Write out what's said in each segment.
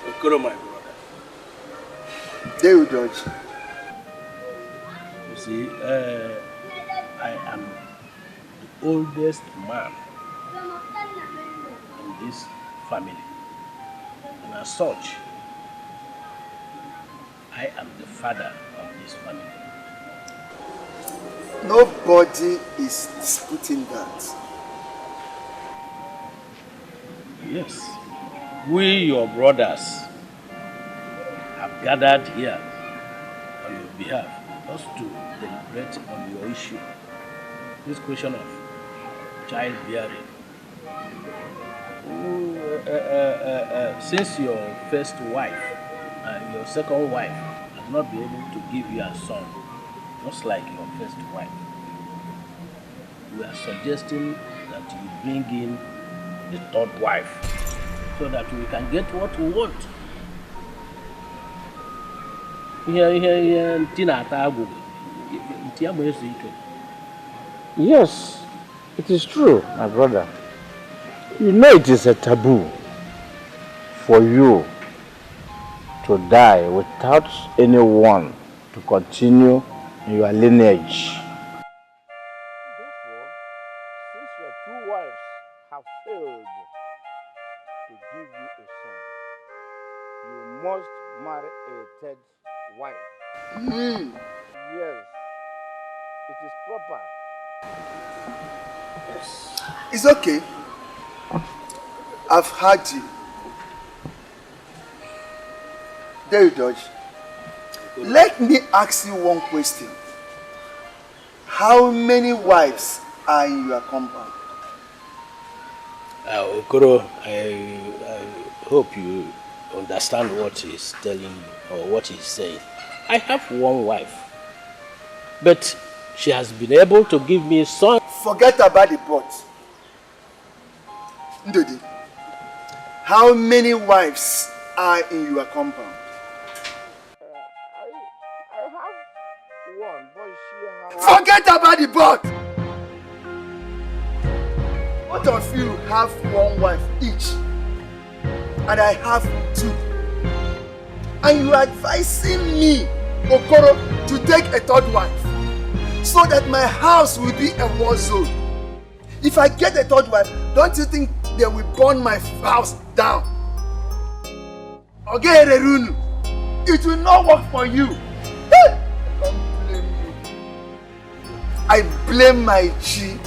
Okoro, my brother. They will judge. You see, I am the oldest man in this family. And as such, I am the father of this family. Nobody is disputing that. Yes, we, your brothers, have gathered here on your behalf just to deliberate on your issue. This question of childbearing. Since your first wife and your second wife has not been able to give you a son, just like your first wife, we are suggesting that you bring in the third wife so that we can get what we want. Yes, it is true, my brother. You know it is a taboo for you to die without anyone to continue your lineage. Therefore, since your two wives have failed to give you a son, you must marry a third wife. Yes, it is proper. Yes. It's okay. I've heard you. There you judge. Let me ask you one question. How many wives are in your compound? Okoro, I hope you understand what he's telling you or what he's saying. I have one wife, but she has been able to give me a son. Forget about the but. Ndodi, how many wives are in your compound? I have one, but she has... Forget about the but! Both of you have one wife each, and I have two. And you are advising me, Okoro, to take a third wife, so that my house will be a war zone. If I get a third wife, don't you think they will burn my house down? Okay, Rerunu, it will not work for you. Don't blame me. I blame my G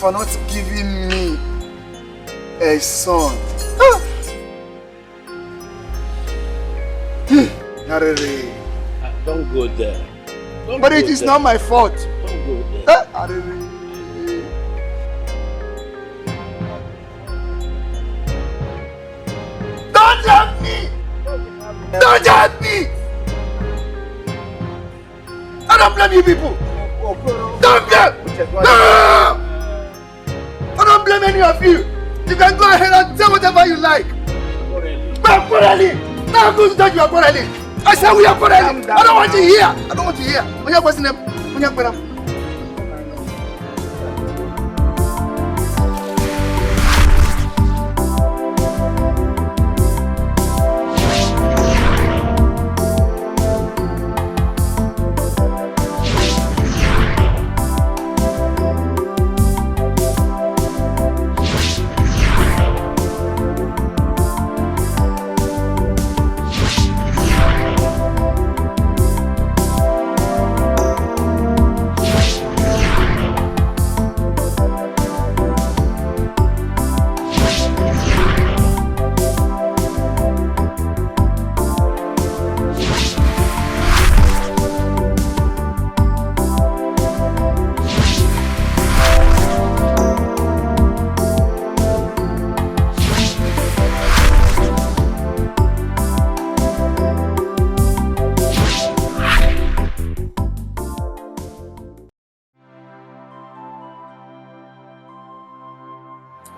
for not giving me a son. Don't go there. But it is not my fault. Don't go there. Don't help me! Don't help me! I don't blame you people! Don't blame! No! I don't blame any of you! You can go ahead and say whatever you like! But quarreling! Now I'm going to judge you are quarreling! I said we are quarreling! I don't want you here! I don't want you here! When you're questioning them, when you're questioning them.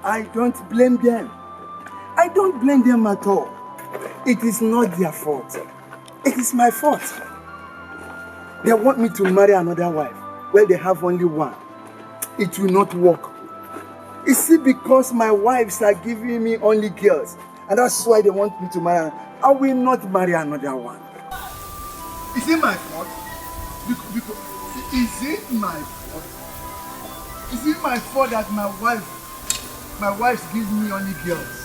I don't blame them. I don't blame them at all. It is not their fault. It is my fault. They want me to marry another wife. Well, they have only one. It will not work. Is it because my wives are giving me only girls? And that's why they want me to marry? I will not marry another one. Is it my fault? Because is it my fault? Is it my fault that my wives give me only girls?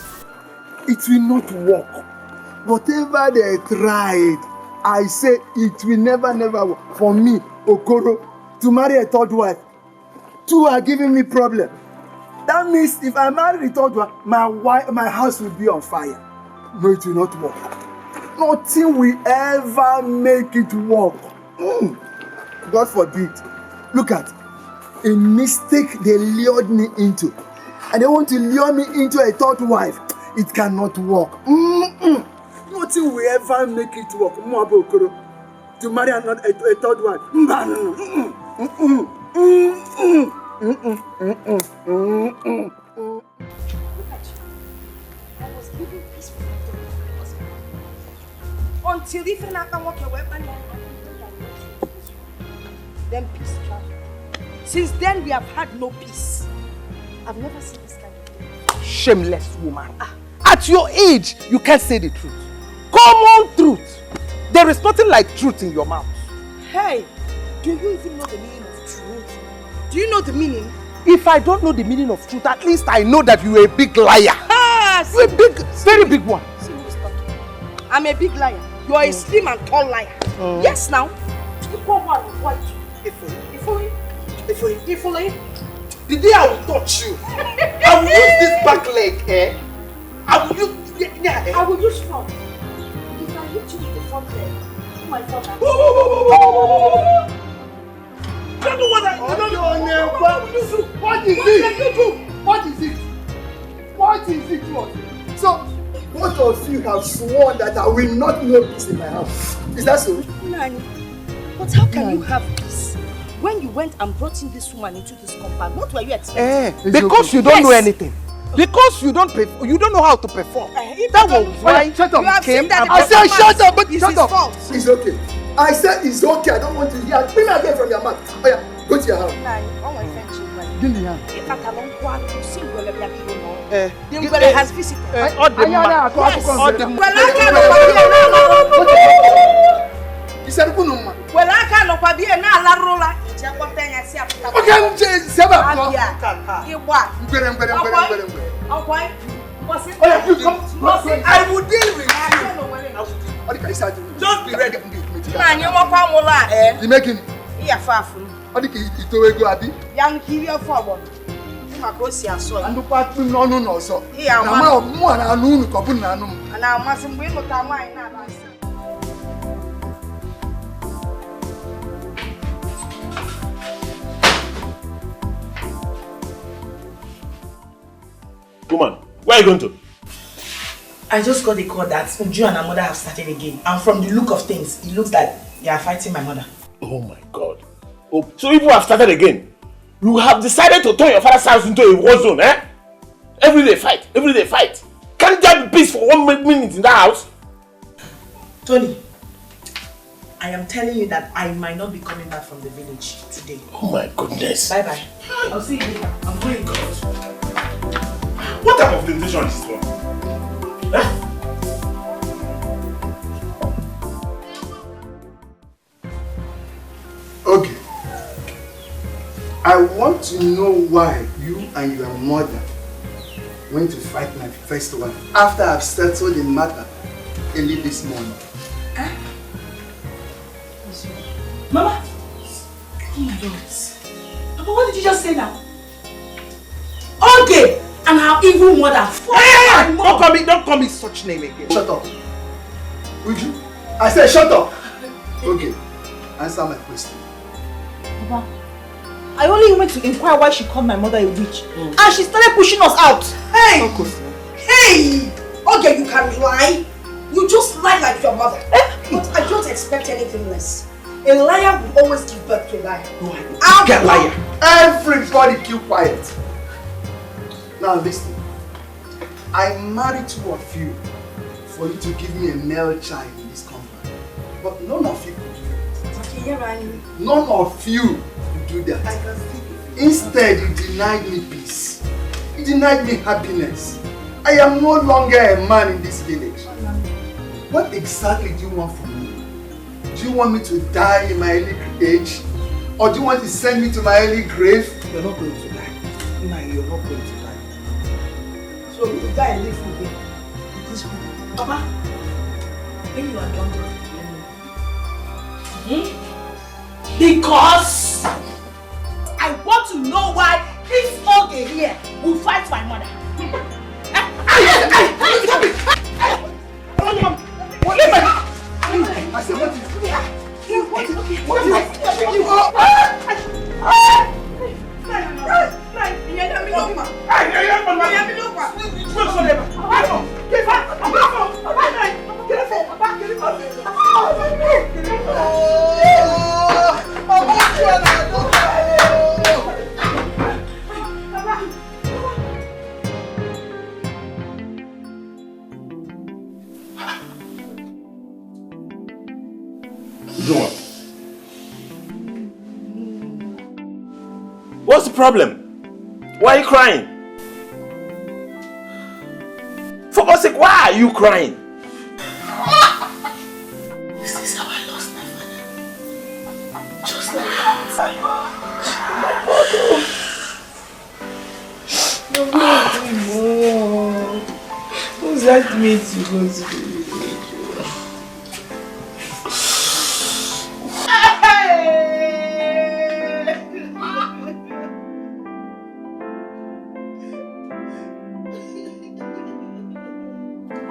It will not work. Whatever they tried, I say it will never work. For me, Okoro, to marry a third wife, two are giving me problem. That means if I marry the third one, my house will be on fire. No, it will not work. Nothing will ever make it work. God forbid. Look at a mistake they lured me into. And they want to lure me into a third wife. It cannot work. Nothing will ever make it work. To marry a third wife. Look at you. I was giving peace for until if I can walk your weapon, then peace travel. Since then we have had no peace. I've never seen this kind of thing. Shameless woman. At your age, you can't say the truth. Common truth. There is nothing like truth in your mouth. Hey, do you even know the meaning of truth? Do you know the meaning? If I don't know the meaning of truth, at least I know that you are a big liar. You're a big, very big one. See who's talking. I'm a big liar. You are a slim and tall liar. Yes, now. What? Ifuli. The day I will touch you, I will use this back leg, I will use front. If I hit you with the front leg, my father. What is it? So, both of you have sworn that I will not know peace in my house. Is that so? Nani, but how can you have peace when you went and brought in this woman into this compound? What were you expecting? Because you don't know anything. Because you don't know how to perform. That was why shut up. I said shut up, but it's shut his up. fault. It's okay. I said it's okay. I don't want to hear. Bring me again from your mouth. Oh yeah, go to your house. Nani, all my friends, Give me hand. The umbrella has visited. You said kunuma. Well, I can't be an alarola. I will deal with you. Just be ready. You making? Yeah, far from. What did you do? Young Kiwi forward. And the part no so. Yeah, I'm more than a noon, Kabunanum. And I mustn't win what I might now. Woman, where are you going to? I just got the call that Uju and her mother have started again. And from the look of things, it looks like they are fighting my mother. Oh my God. Oh, so people have started again? You have decided to turn your father's house into a war zone, eh? Every day fight. Can't there be peace for 1 minute in that house? Tony, I am telling you that I might not be coming back from the village today. Oh my goodness. Bye-bye. I'll see you later. I'm going. What type of decision is this one? Eh? Okay. I want to know why you and your mother went to fight my first wife after I've settled the matter early this morning. Huh? Mama? Oh my God. Papa, what did you just say now? Okay! And her evil mother. Hey! Don't call me such name again. Shut up. Would you? I said shut up. Okay. Answer my question. Papa, I only went to inquire why she called my mother a witch. And she started pushing us out. Hey! Hey! Okay, you can lie. You just lie like your mother. But I don't expect anything less. A liar will always give birth to a liar. Get liar. Everybody keep quiet. Now listen. I married two of you for you to give me a male child in this company. But none of you could do that. None of you could do that. Instead, you denied me peace. You denied me happiness. I am no longer a man in this village. What exactly do you want from me? Do you want me to die in my early age? Or do you want to send me to my early grave? You're not going to die. Ini, you're not going to die. So you die and live with me. With this people. Papa, when you are done, because I want to know why this Oge here will fight my mother. Stop it! I said, what is it? What's the problem? Why are you crying? For God's sake, why are you crying? This is how I lost my father. Just like that. No. Who's that me to go to the village?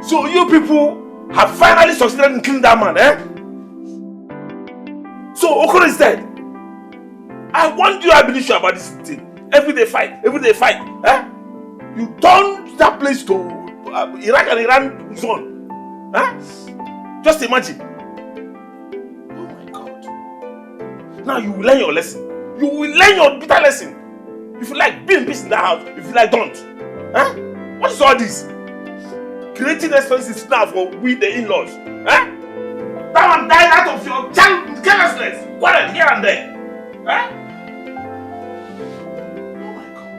So you people have finally succeeded in killing that man, eh? So Okoro is dead. I want you to be sure about this thing. Every day fight, eh? You turned that place to Iraq and Iran zone, eh? Just imagine. Oh my God. Now you will learn your lesson. You will learn your bitter lesson. If you like, be in peace in that house. If you like, don't. Eh? What is all this? Creating expenses now for we the in-laws. Eh? That one died out of your carelessness. Quarrel here and there. Eh? Oh my God.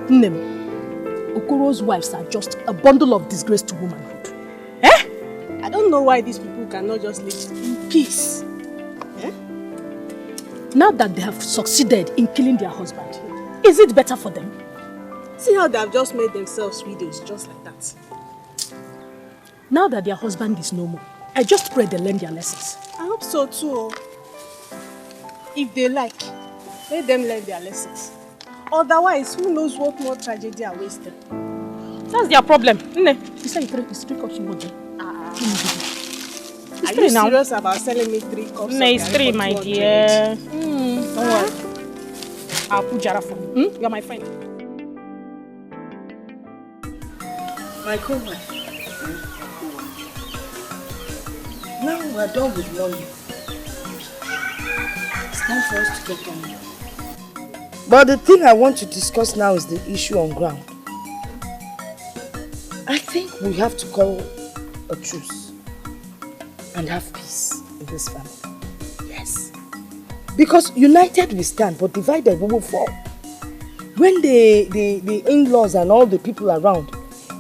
Nnem, Okoro's wives are just a bundle of disgrace to womanhood. Eh? I don't know why these people cannot just live in peace. Eh? Now that they have succeeded in killing their husband, is it better for them? See how they have just made themselves widows just like that. Now that their husband is no more, I just pray they learn their lessons. I hope so too. If they like, let them learn their lessons. Otherwise, who knows what more tragedy awaits them. That's their problem. Nne, you say it's 3 cups of water. Are you serious about selling me 3 cups? No, it's 3, my dear. Don't worry. I'll put Jara for you. You're my friend. My co-wife. Now we're done with money. It's time for us to get on. But the thing I want to discuss now is the issue on ground. I think we have to call a truce and have peace in this family. Yes. Because united we stand, but divided we will fall. When the in-laws and all the people around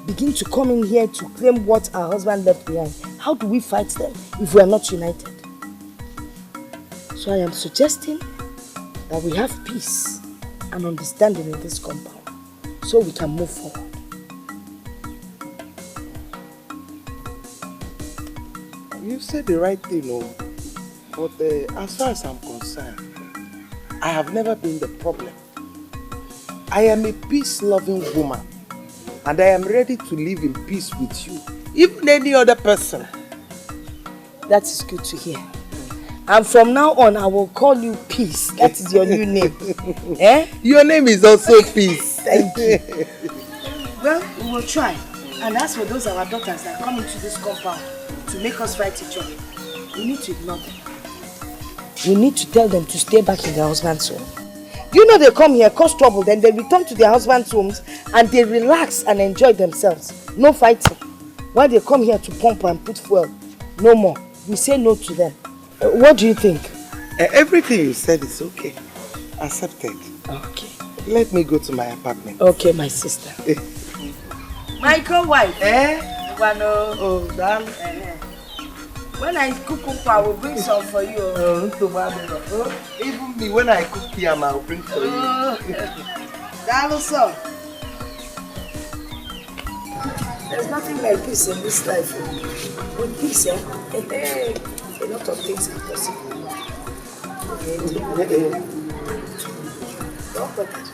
begin to come in here to claim what our husband left behind, how do we fight them if we are not united? So I am suggesting that we have peace and understanding in this compound so we can move forward. You said the right thing, but as far as I'm concerned, I have never been the problem. I am a peace-loving woman, and I am ready to live in peace with you, even any other person. That is good to hear. And from now on, I will call you Peace. That is your new name. Eh? Your name is also Peace. Thank you. Well, we will try. And as for those our daughters that come into this compound to make us fight each other, we need to ignore them. We need to tell them to stay back in their husband's home. You know they come here, cause trouble, then they return to their husband's homes and they relax and enjoy themselves. No fighting. While they come here to pump and put fuel, no more. We say no to them. What do you think? Everything you said is okay. Accepted. Okay. Let me go to my apartment. Okay, my sister. My co-wife. Oh, darling. When I cook I will bring some for you. Even me, when I cook yam, I will bring for you. That also. There's nothing like peace in this life. With peace, a lot of things are possible. Don't forget.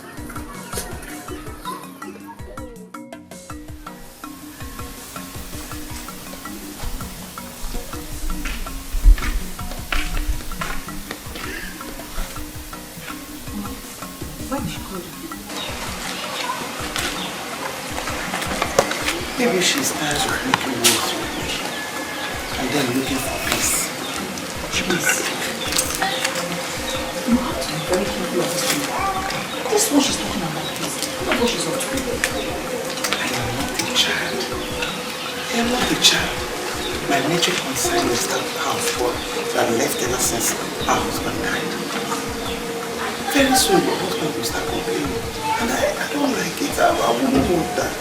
Why did she call you? Maybe she's tired of making waves with me and then looking for peace. Peace. You have to be very careful of this thing. This is what she's talking about, peace. Look what she's up to. I am not a child. I am not a child. My major concern is that houseboy that left ever since our husband died. Very soon your husband will start complaining. And I don't like it. I wouldn't want that.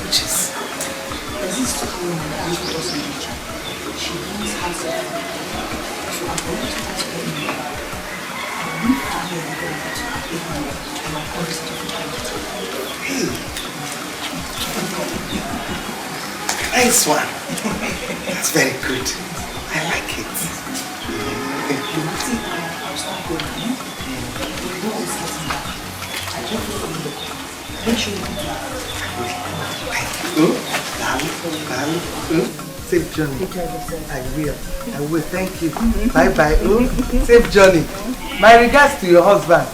Which is? There's this woman that lives with us in Nigeria. She runs herself. So I'm going to ask her in here. I will have her and my policy to Hey! Nice one! That's very good. I like it. I'll start going. You know what's getting back. I just go from the car. Make sure you do that. Safe journey. I will. Thank you. Bye. Safe journey. My regards to your husband.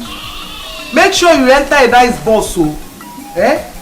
Make sure you enter a nice bus, so. Eh?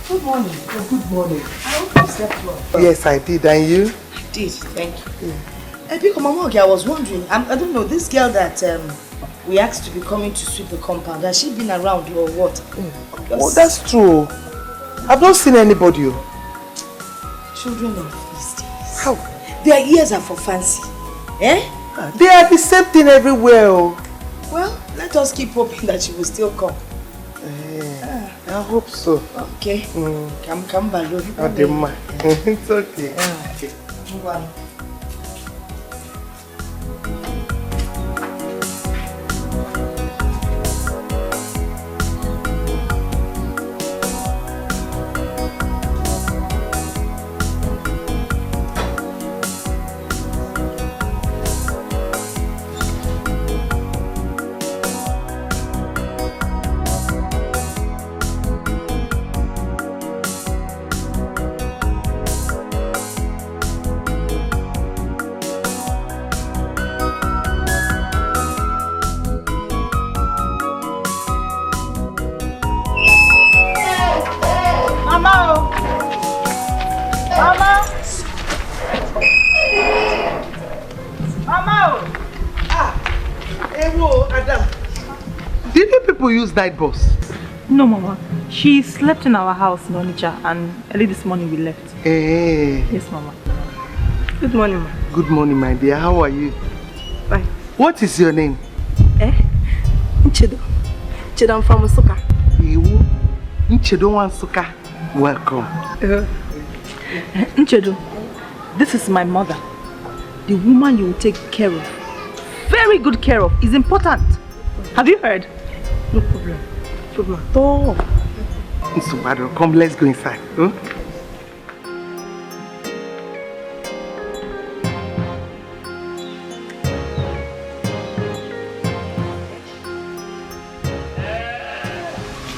Good morning. Oh, good morning. I hope you slept well. Yes, I did. And you? I did, thank you. Because Mama Ogi, I was wondering, I don't know, this girl that we asked to be coming to sweep the compound, has she been around or what? Oh, that's true. I've not seen anybody. Children of these days. How? Their ears are for fancy. Eh? They are the same thing everywhere. Well, let us keep hoping that she will still come. I hope so. Okay. Come, Balo. It's okay. Okay. Use night bus? No, Mama. She slept in our house in Onitsha and early this morning we left. Hey. Yes, Mama. Good morning, Ma. Good morning, my dear. How are you? Fine. What is your name? Nchedo. Nchedo, I'm from Nsukka. Nchedo Nsuka. Welcome. Nchedo, This is my mother. The woman you will take care of. Very good care of. Is important. Have you heard? No problem. No problem at all. So, come, let's go inside. Huh?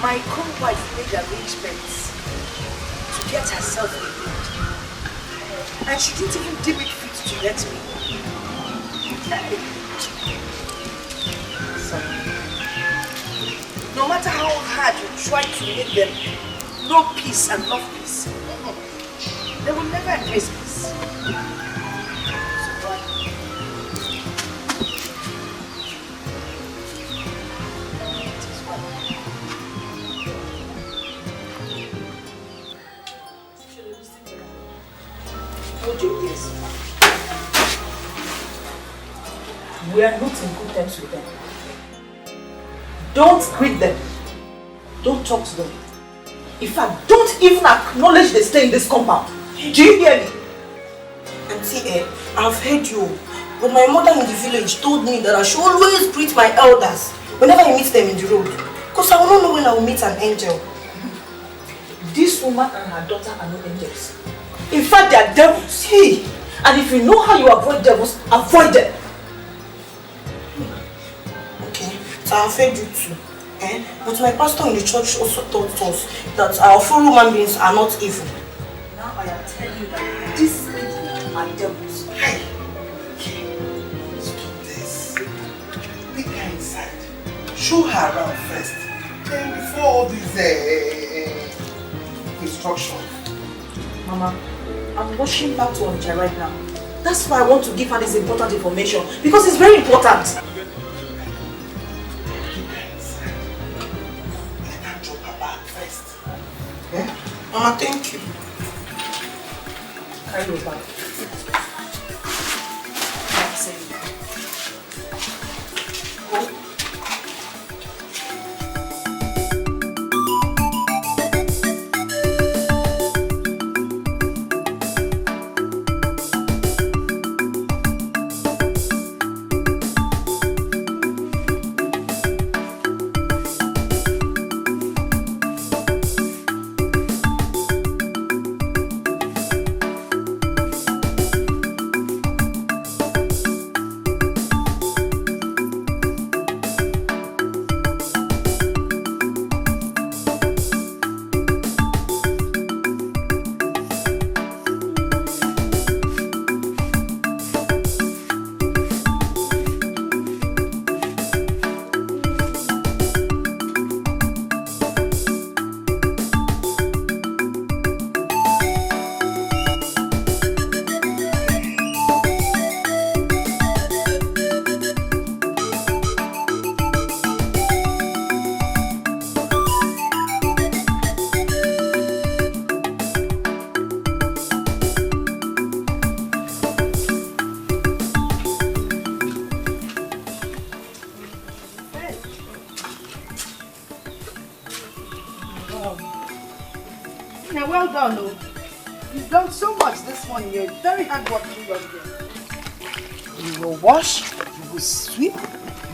My co-wife made arrangements to get herself removed. And she didn't even deem it fit to let me. So, no matter how hard you try to make them know peace and love peace, they will never embrace peace. We are not in good terms with them. Don't greet them. Don't talk to them. In fact, don't even acknowledge they stay in this compound. Do you hear me? Auntie, I've heard you. But my mother in the village told me that I should always greet my elders whenever I meet them in the road. Because I will not know when I will meet an angel. This woman and her daughter are not angels. In fact, they are devils. Hey. And if you know how you avoid devils, avoid them. Okay, so I've heard you too. But my pastor in the church also taught us that our full human beings are not evil. Now I am telling you that these people are devils. Hey! Stop this. Take her inside. Show her around first. Then before all these instructions. Mama, I'm rushing back to Onitsha right now. That's why I want to give her this important information. Because it's very important. Mama, thank you. Carry your bag. You've done so much this morning. You're a very hard-working young girl. You will wash, you will sweep, you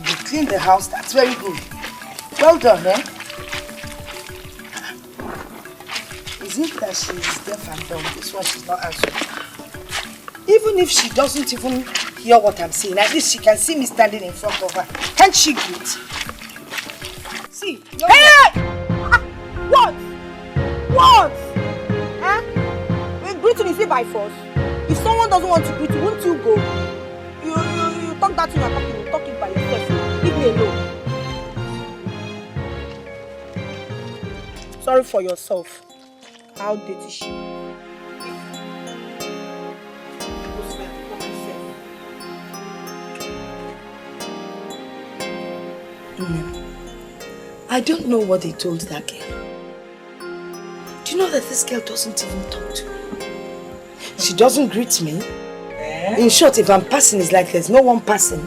will clean the house. That's very good. Well done, eh? Is it that she's deaf and dumb? This one she's not answering. Even if she doesn't even hear what I'm saying, at least she can see me standing in front of her. Can't she greet? See, hey! What? What? Greeting is it by force? If someone doesn't want to greet you, won't you go? You talk that to your talking, you talk it by yourself. Leave me alone. Sorry for yourself. How dirty she. I don't know what they told that girl. Do you know that this girl doesn't even talk to me? She doesn't greet me. In short, if I'm passing, it's like there's no one passing.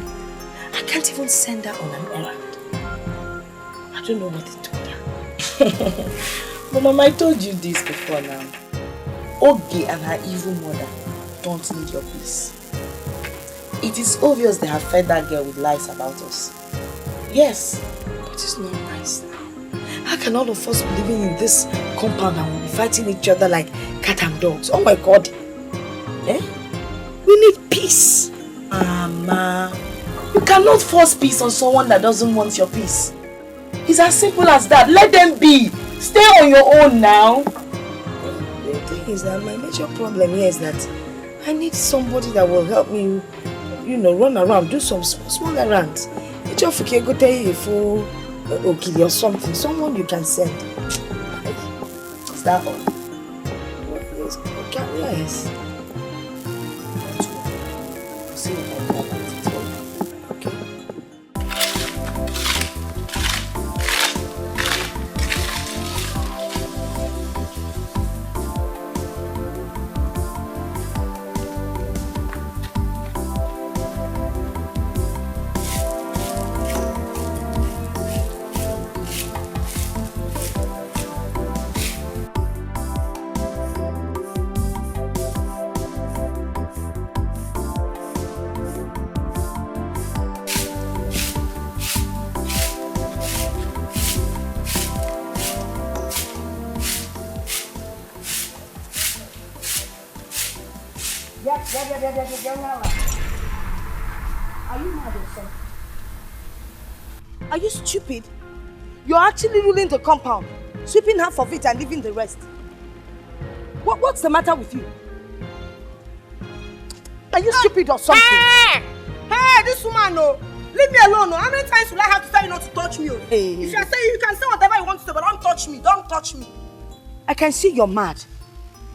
I can't even send her on an errand. I don't know what they told her. But Mama, I told you this before now. Ogi and her evil mother don't need your peace. It is obvious they have fed that girl with lies about us. Yes, but it's not nice now. How can all of us be living in this compound and we'll be fighting each other like cat and dogs? Oh my God. Eh? We need peace. Mama, you cannot force peace on someone that doesn't want your peace. It's as simple as that. Let them be. Stay on your own now. The thing is that my major problem here is that I need somebody that will help me, you know, run around, do some small errands. Just go tell you for Okili or something. Someone you can send. Is that all? Yes. Okay, yes. See what I do about it. Okay. Are you mad or something? Are you stupid? You're actually ruling the compound, sweeping half of it and leaving the rest. What's the matter with you? Are you stupid or something? Hey, this woman, no. Leave me alone, no. How many times will I have to tell you not to touch me? Hey. If you are saying you can say whatever you want to say, but don't touch me. Don't touch me. I can see you're mad.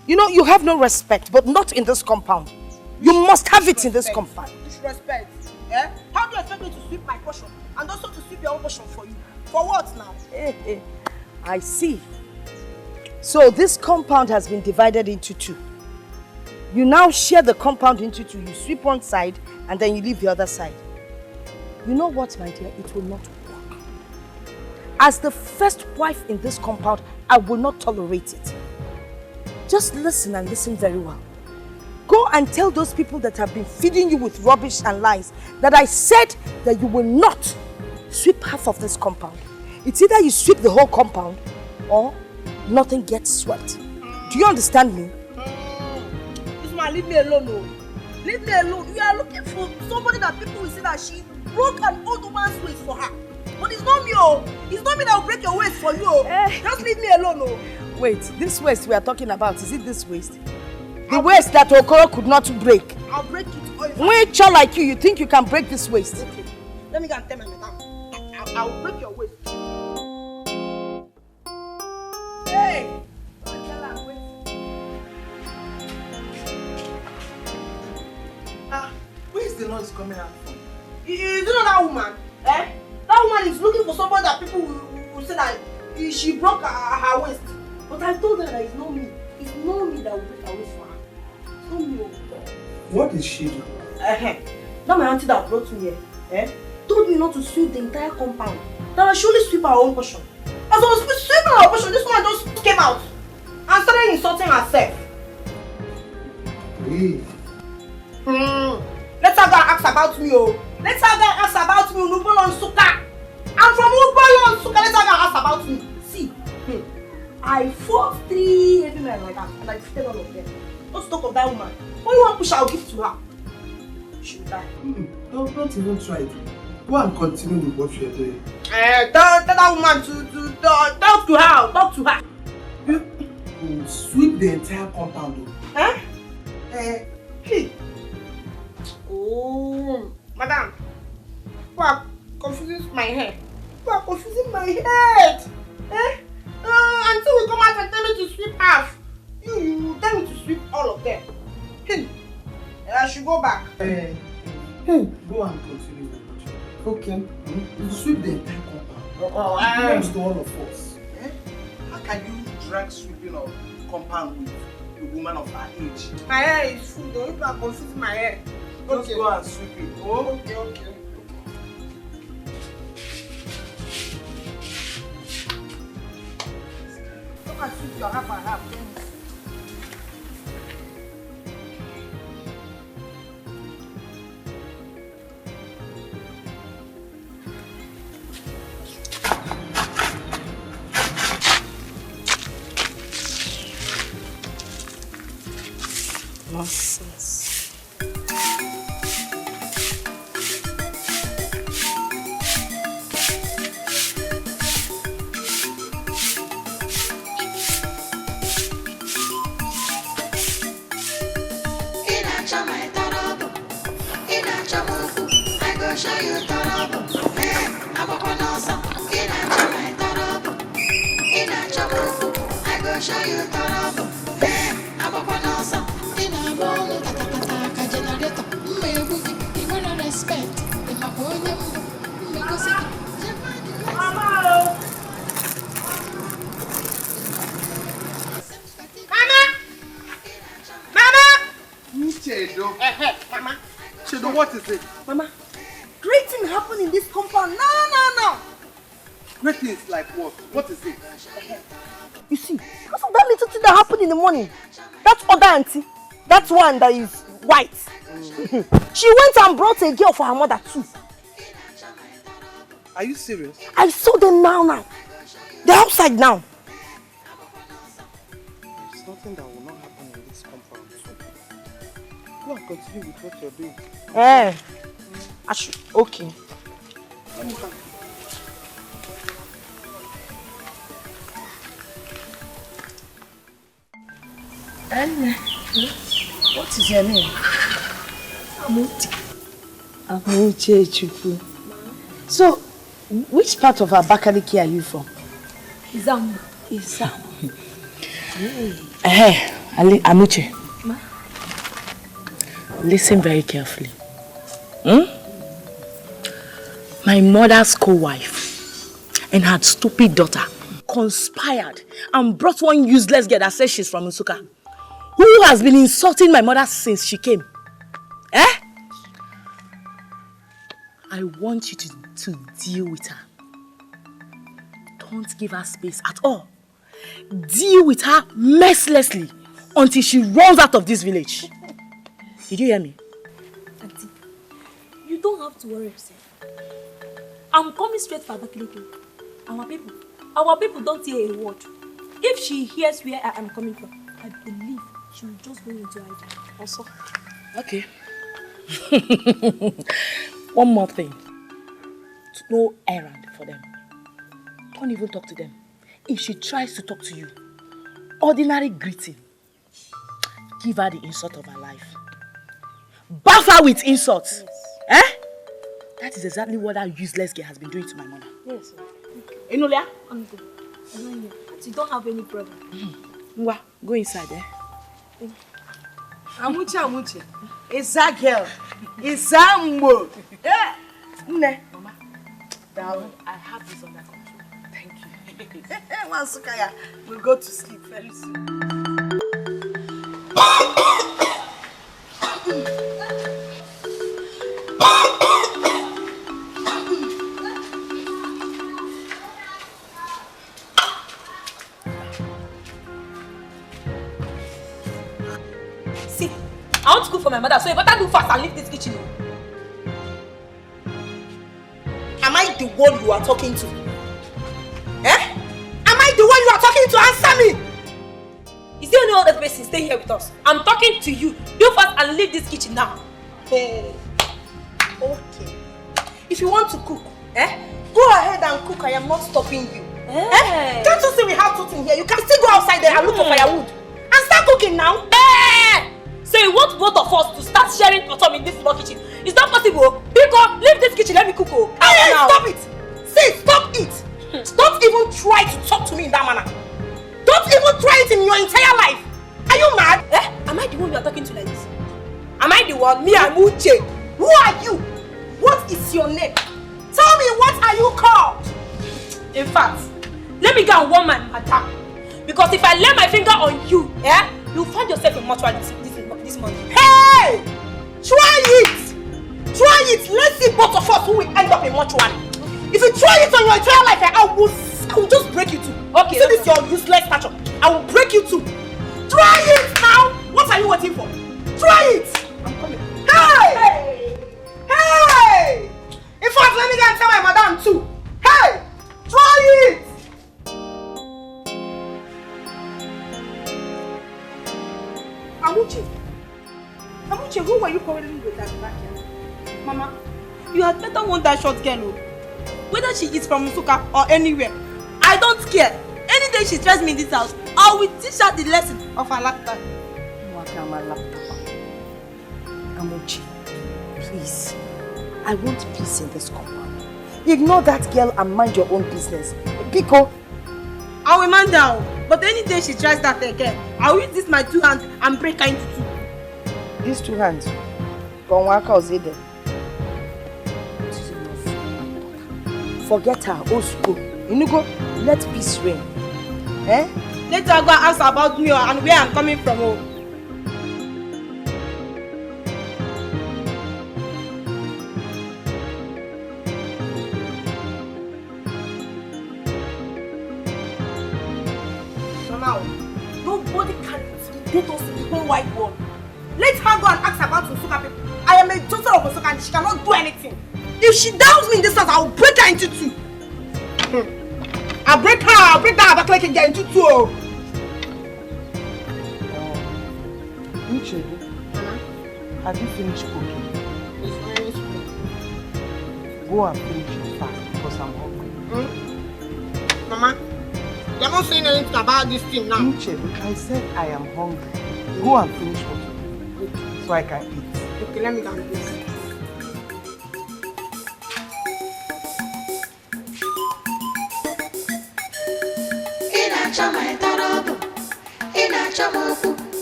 You know, you have no respect, but not in this compound. You must have it in this compound. Disrespect. Eh? How do you expect me to sweep my portion and also to sweep your own portion for you? For what now? I see. So this compound has been divided into two. You now share the compound into two. You sweep one side and then you leave the other side. You know what, my dear? It will not work. As the first wife in this compound, I will not tolerate it. Just listen and listen very well. Go and tell those people that have been feeding you with rubbish and lies that I said that you will not sweep half of this compound. It's either you sweep the whole compound or nothing gets swept. Do you understand me? This man, leave me alone, no. Leave me alone. You are looking for somebody that people will say that she broke an old woman's waist for her. But it's not me, oh. It's not me that will break your waist for you, oh. Just leave me alone, oh. Wait, this waist we are talking about, is it this waist? The waist that Okoro could not break. I'll break it. When a child like you think you can break this waist? Okay. Let me go and tell my madam. I'll break your waist. Hey! Where is the noise coming out from? You know that woman? Eh? That woman is looking for somebody that people will say that she broke her waist. But I told her that it's not me. It's not me that will break her waist for her. It's not me. What did she do? That my auntie that brought me here, told me not to sweep the entire compound. That I should only sweep our own portion. As I was sweeping our portion, this woman just came out and started insulting herself. Hey. Let her go and ask about me, oh. Let her go and ask about me, Unubolon Suka. I'm from Unubolon Suka. Let her go and ask about me. See, I fought 3 heavy men like that, and I defeated all of them. Don't talk of that woman. What you want push, I'll give to her. She will die. Don't even try it. Go and continue with what you're doing. Tell that woman to talk to her. Talk to her. You sweep the entire compound. Hey. Oh, madam. You are confusing my hair. You are confusing my head. Until we come out and tell me to sweep half. You tell me to sweep all of them. I should go back. Go and continue with what you're doing. Okay. You sweep the entire compound. It belongs to all of us. How can you drag sweeping of compound with a woman of her age? My hair is full though. You are confusing my hair. Just go and sweep it. Oh? Okay. Come and sweep your half and half. Nonsense. Show you trouble. I go show you trouble. I go in a roll, taka generator. You wanna respect. In my podium, Mama! Chedo. Mama. Chedo, what is it? Mama, great thing happened in this compound. No. Great things like what? What is it? You see, because of that little thing that happened in the morning, that other auntie, that one that is white, she went and brought a girl for her mother too. Are you serious? I saw them now. They're outside now. There's nothing that will not happen in this compound. Go and continue with what you're doing. I should. Okay. Let me come. And what is your name? Amuche Chukwu. So, which part of Abakaliki are you from? Izam. Amuche. Listen very carefully. My mother's co-wife and her stupid daughter conspired and brought one useless girl that says she's from Nsukka, who has been insulting my mother since she came. I want you to deal with her. Don't give her space at all. Deal with her mercilessly until she runs out of this village. Did you hear me? Auntie, you don't have to worry yourself. I'm coming straight for Abakaliki. Our people don't hear a word. If she hears where I am coming from, I believe she will just go into hiding. Also. Okay. One more thing. No errand for them. Don't even talk to them. If she tries to talk to you, ordinary greeting. Give her the insult of her life. Buff her with insults. Yes. That is exactly what that useless girl has been doing to my mother. Yes, sir. Enolia? Uncle, I don't hear. You don't have any problem. Ngwa, go inside, Amuche. It's that girl. It's that Mbo. Mama, darling, I have this under control. Thank you. Sukaya, we'll go to sleep very soon. See, I want to cook for my mother, so you better do fast and leave this kitchen. Am I the one you are talking to? Am I the one you are talking to? Answer me! Is there no other person staying here with us? I'm talking to you. Do fast and leave this kitchen now. Okay. If you want to cook, go ahead and cook. I am not stopping you. Can't you see we have food in here? You can still go outside there and look for firewood. And start cooking now. So you want both of us to start sharing bottom in this small kitchen? It's not possible. Biko, leave this kitchen, let me cook. Hey, stop it! See, stop it! Don't even try to talk to me in that manner. Don't even try it in your entire life. Are you mad? Am I the one you are talking to like this? Am I the one? Me, Amuche. Who are you? What is your name? Tell me, what are you called? In fact, let me go and warn my mother. Because if I lay my finger on you, you'll find yourself in mortuary this morning. Hey! Try it! Try it! Let's see both of us who will end up in mortuary. If you try it on your entire life, I will just break you too. Okay. See this your useless stature. I will break you too. Try it now! What are you waiting for? Try it! I'm coming. Hey! Hey! In fact, let me go and tell my madam too. Hey! Try it! Amuche, Amuche, who were you quarreling with that back here? Mama, you had better want that short girl. Whether she is from Musuka or anywhere, I don't care. Any day she tries me in this house, I will teach her the lesson of her lifetime. Amuchi, please. I want peace in this compound. Ignore that girl and mind your own business. Biko. I will mind her, but any day she tries that again, I will use this my 2 hands and break her into 2. These 2 hands. Forget her, Osuko. Inugo, let peace reign. Eh? Let her go and ask about me and where I'm coming from. Mama, nobody can intimidate us in the whole wide world. Let her go and ask about Usuka people. I am a daughter of Usuka and she cannot do anything. If she doubts me in this house, I will break her into 2. I'll break her back like again into 2. Uche, have you finished cooking? It's very small. Go and finish it fast because I'm hungry. Mama, you're not saying anything about this thing now. Uche, I said I am hungry. Go and finish what you do so I can eat. Okay, let me go and do this.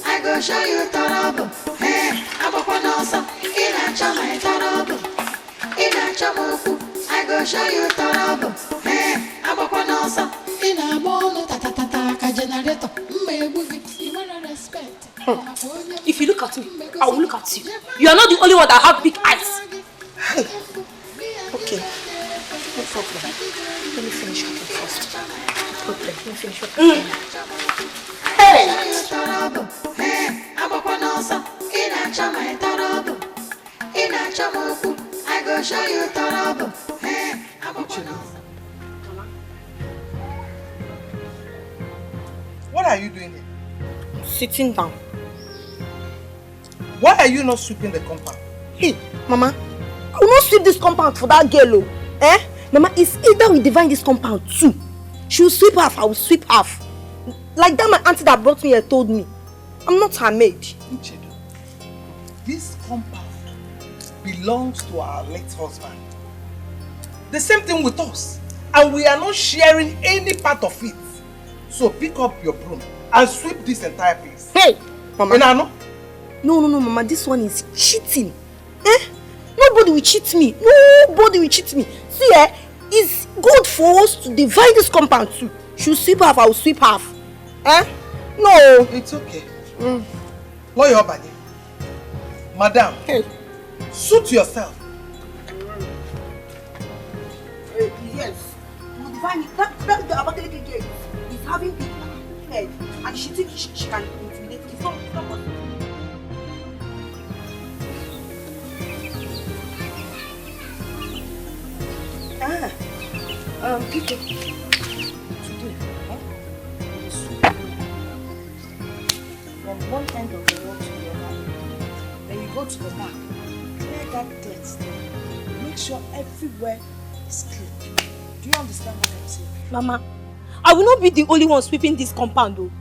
I go show you trouble. Hey, I'm a panosa. In a chama, trouble. In a chamoku, I go show you trouble. Hey, I'm a panosa. In a mono, tata, generator. You wanna respect. If you look at me, I will look at you. You are not the only one that have big eyes. Okay. No problem. Let me finish cooking first. No problem. Let me finish cooking. Hey! Hey, I'm a panosa. In a chama, trouble. In a chamoku, I go show you trouble. Hey, I'm a panosa. What are you doing here? Sitting down. Why are you not sweeping the compound? Hey, Mama, I will not sweep this compound for that girl. Eh? Mama, it's either we divide this compound too. She will sweep half, I will sweep half. Like that my auntie that brought me here told me. I'm not her maid. Uchedo, this compound belongs to our late husband. The same thing with us. And we are not sharing any part of it. So pick up your broom and sweep this entire place. Hey, Mama. Enano? No, Mama, this one is cheating. Eh? Nobody will cheat me. Nobody will cheat me. See, it's good for us to divide this compound too. She'll sweep half, I will sweep half. Eh? No. It's okay. What your body? Madam, hey, suit yourself. Yes. We'll divide it. That the Abakaliki girl is having big head and she thinks she can intimidate. It's not possible. People. Today, from one end of the road to the other, then you go to the back, clear that dirt, make sure everywhere is clean. Do you understand what I'm saying? Mama, I will not be the only one sweeping this compound though.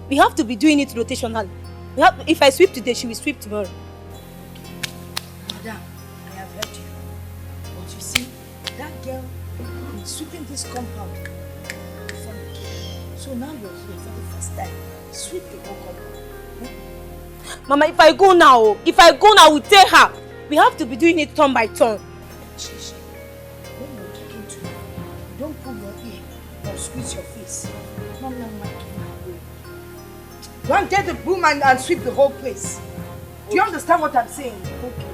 We have to be doing it rotationally. If I sweep today, she will sweep tomorrow. Madam, I have heard you. But you see, that girl is sweeping this compound. So now you're here for the first time. Sweep the whole compound. Mama, if I go now, I will tell her. We have to be doing it turn by turn. Chichi, when you're talking to her, don't pull your ear or squeeze your face. Mom, go and get the broom and sweep the whole place. Do you understand what I'm saying? Okay.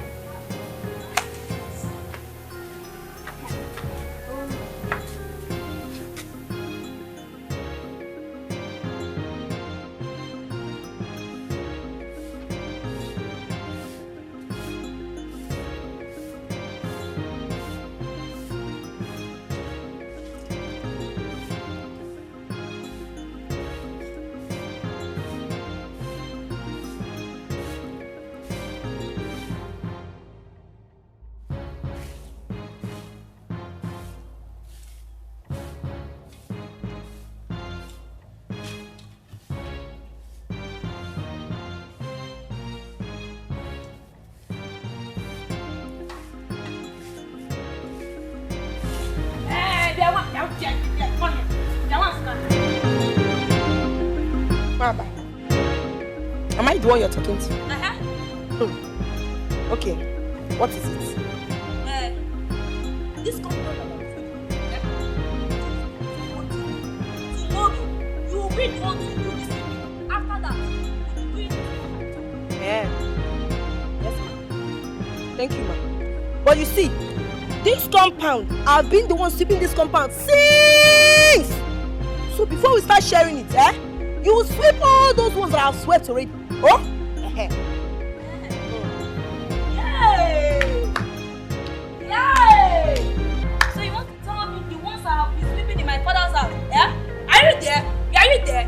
Am I the one you're talking to? Okay, what is it? This compound about food. Tomorrow, you will be the one to do this thing. After that, you will do it. Yeah. Yes, ma'am. Thank you, ma'am. But you see, this compound, I've been the one sweeping this compound since. So before we start sharing it, you will sweep all those ones that I've swept already. Oh? Yay! Yay! So you want to tell me the ones that have been sleeping in my father's house? Yeah? Are you there? Are you there?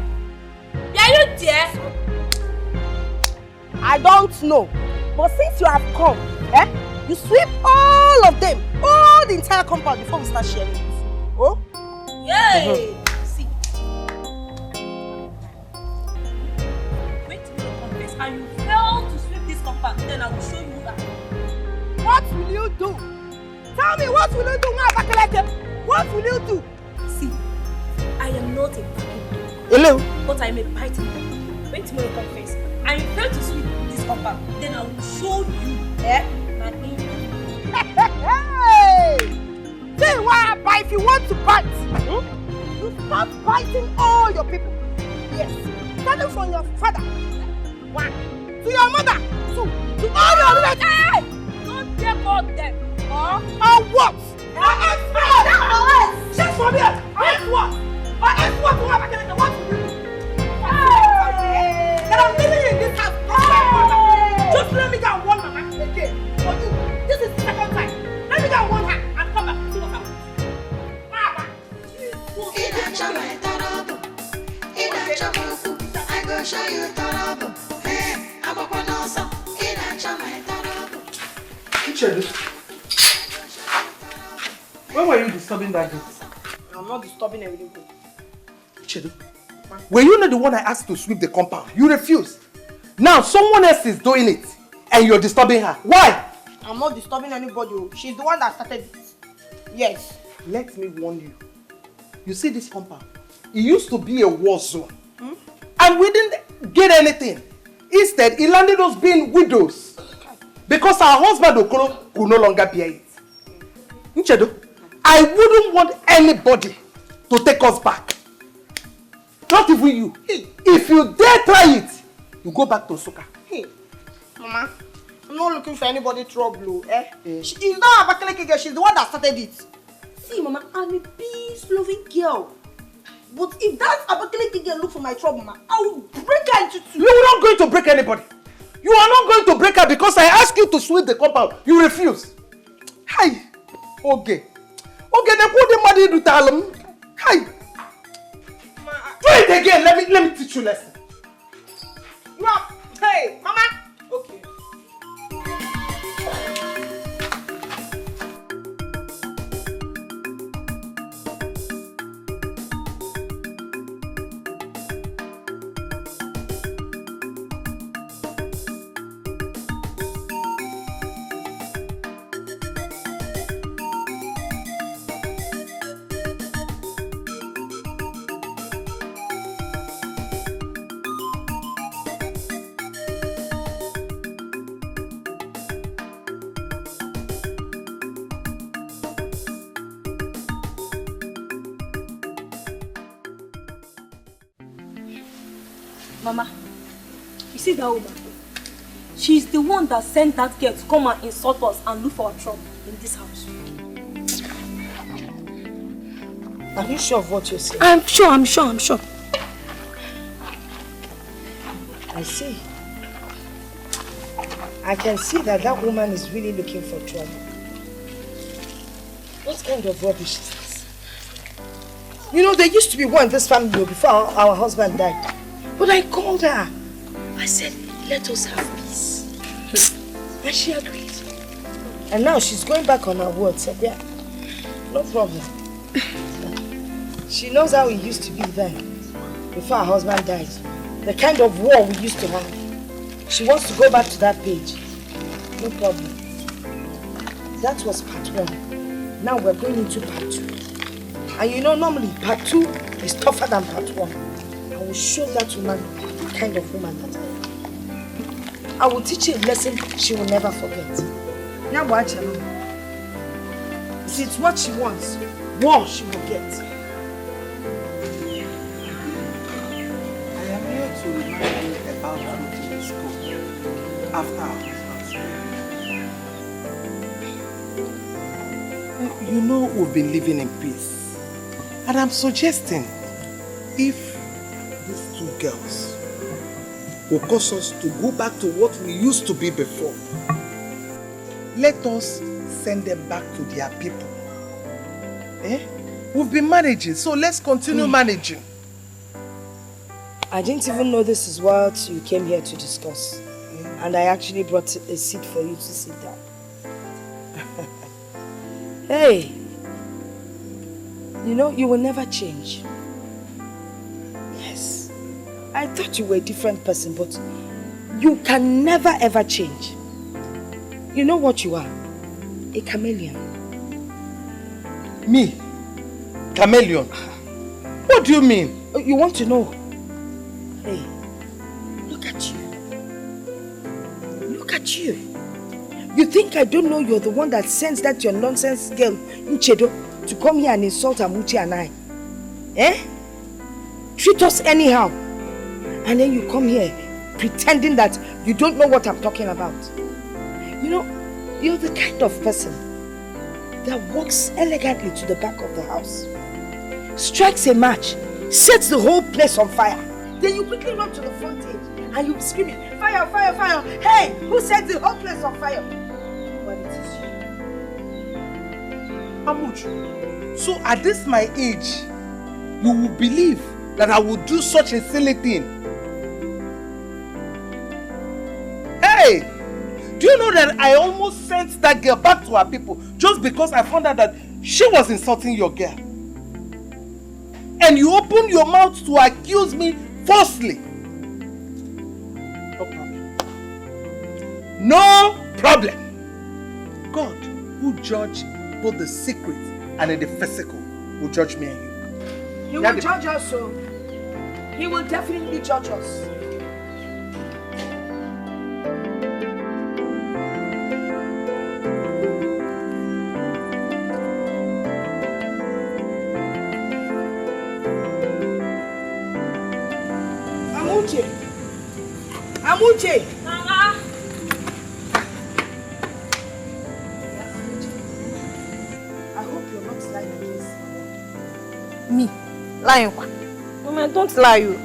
Are you there? I don't know. But since you have come, you sweep all of them, all the entire compound before we start sharing it. Oh? Yay! See. Wait till you confess and you fail to sweep this compound, then I will show you that. What will you do? Tell me, what will you do, Abakaleke? What will you do? See, I am not a backing dog. Hello? But I am a biting dog. Wait till you confess and you fail to sweep this compound, then I will show you my name. Hey! Say why bite if you want to bite. You start biting all your people. Yes. Starting from your father. 1. To your mother. 2. To all your relatives. Hey! Don't dare call them. Or what? Or else just for me. Or else what? Or else what? What will you do? That I'm living in this house. Just let me go and warn mama again. For you. This is the second time. Let me go and warn her and come back and see what happens. I go show you trouble. Hey, I'm up on awesome. When were you disturbing that gate? I'm not disturbing everything. Chedu, were you not the one I asked to sweep the compound? You refused. Now someone else is doing it and you're disturbing her. Why? I'm not disturbing anybody. She's the one that started it. Yes. Let me warn you. You see this compound? It used to be a war zone. And we didn't get anything. Instead, it landed us being widows. Because our husband Okoro could no longer bear it. Nchedo, I wouldn't want anybody to take us back. Not even you. If you dare try it, you go back to Nsukka. Hey, Mama, I'm not looking for anybody trouble, She's not a Abakaleke girl, she's the one that started it. See, Mama, I'm a peace-loving girl. But if that Abakaleke girl look for my trouble, Mama, I will break her into two. You are not going to break anybody. You are not going to break her because I asked you to sweep the compound. You refuse. Hi. Okay. Okay, then put the money to tell him. Hi. Do it again. Let me teach you a lesson. You are. Hey, Mama. Okay. Mama, you see that woman? She's the one that sent that girl to come and insult us and look for our trouble in this house. Are you sure of what you're saying? I'm sure. I see. I can see that that woman is really looking for trouble. What kind of rubbish is this? You know, there used to be one in this family before our husband died. But I called her. I said, let us have peace. And she agreed. And now she's going back on her word. Said, yeah, no problem. She knows how it used to be then, before her husband died. The kind of war we used to have. She wants to go back to that page. No problem. That was part 1. Now we're going into part 2. And you know, normally part 2 is tougher than part 1. I will show that woman the kind of woman that I am. I will teach her a lesson she will never forget. Now watch her. See, it's what she wants. War she will get. I am here to remind you about what we spoke after our husband's death. You know we've been living in peace. And I'm suggesting if these two girls will cause us to go back to what we used to be before, let us send them back to their people. We've been managing, so let's continue managing. I didn't even know this is what you came here to discuss. And I actually brought a seat for you to sit down. Hey, you know, you will never change. Yes, I thought you were a different person, but you can never ever change. You know what you are? A chameleon. Me? Chameleon? What do you mean? You want to know? Hey, look at you. Look at you. You think I don't know you're the one that sends that your nonsense girl, Nchedo, to come here and insult Amuchi and I? Treat us anyhow. And then you come here pretending that you don't know what I'm talking about. You know, you're the kind of person that walks elegantly to the back of the house, strikes a match, sets the whole place on fire. Then you quickly run to the front edge and you be screaming, fire, fire, fire. Hey, who set the whole place on fire? But it is you. Amuchi, so at this my age, you will believe that I would do such a silly thing? Hey! Do you know that I almost sent that girl back to her people just because I found out that she was insulting your girl? And you opened your mouth to accuse me falsely. No problem. No problem. God, who judge both the secret and in the physical, will judge me and you. He will judge us, so he will definitely judge us. Amuche! Mama! I hope you're not lying against me. Lying what? Mama, don't lie you.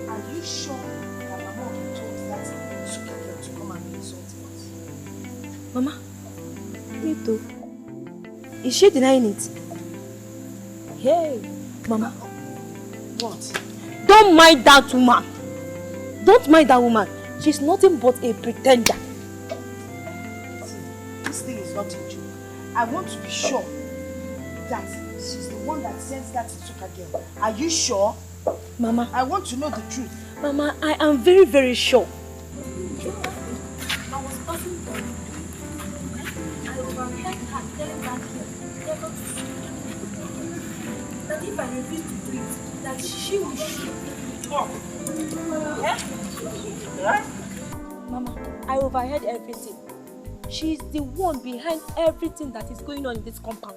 Are you sure that Mama told that Suka girl to come and insult us? Mama, me too. Is she denying it? Hey, Mama. What? Don't mind that woman. Don't mind that woman. She's nothing but a pretender. See, this thing is not a joke. I want to be sure that she's the one that sends that Suka girl. Are you sure? Mama. I want to know the truth. Mama, I am very, very sure. I was passing by. I overheard her telling that girl never to shoot. That if I refuse to do it, that she will shoot me up. Yeah? Mama, I overheard everything. She is the one behind everything that is going on in this compound.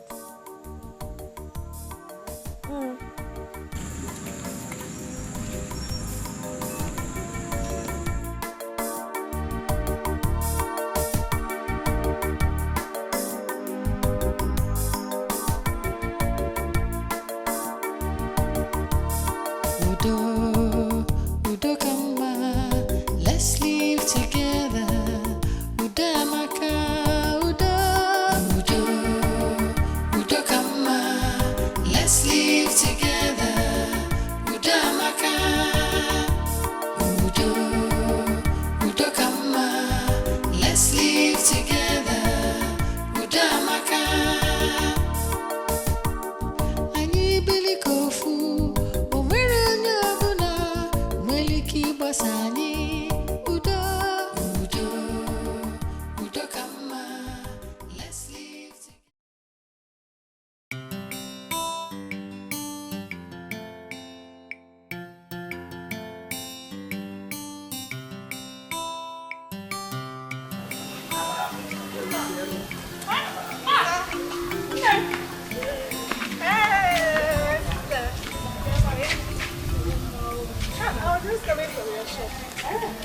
coming from your shop.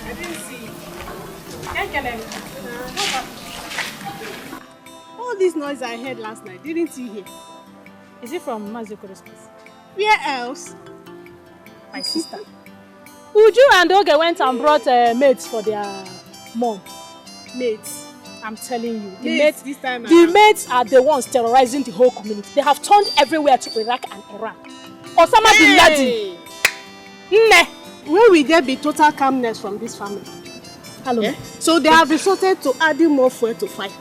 I didn't see you. All this noise I heard last night, didn't you hear? Is it from Mazukoro's place? Where else? My sister. Uju and Oge went and brought maids for their mom. Maids. I'm telling you. The maids are the ones terrorizing the whole community. They have turned everywhere to Iraq and Iran. Osama bin Laden. Where will there be total calmness from this family? Hello. Yeah? So they have resorted to adding more fuel to fight.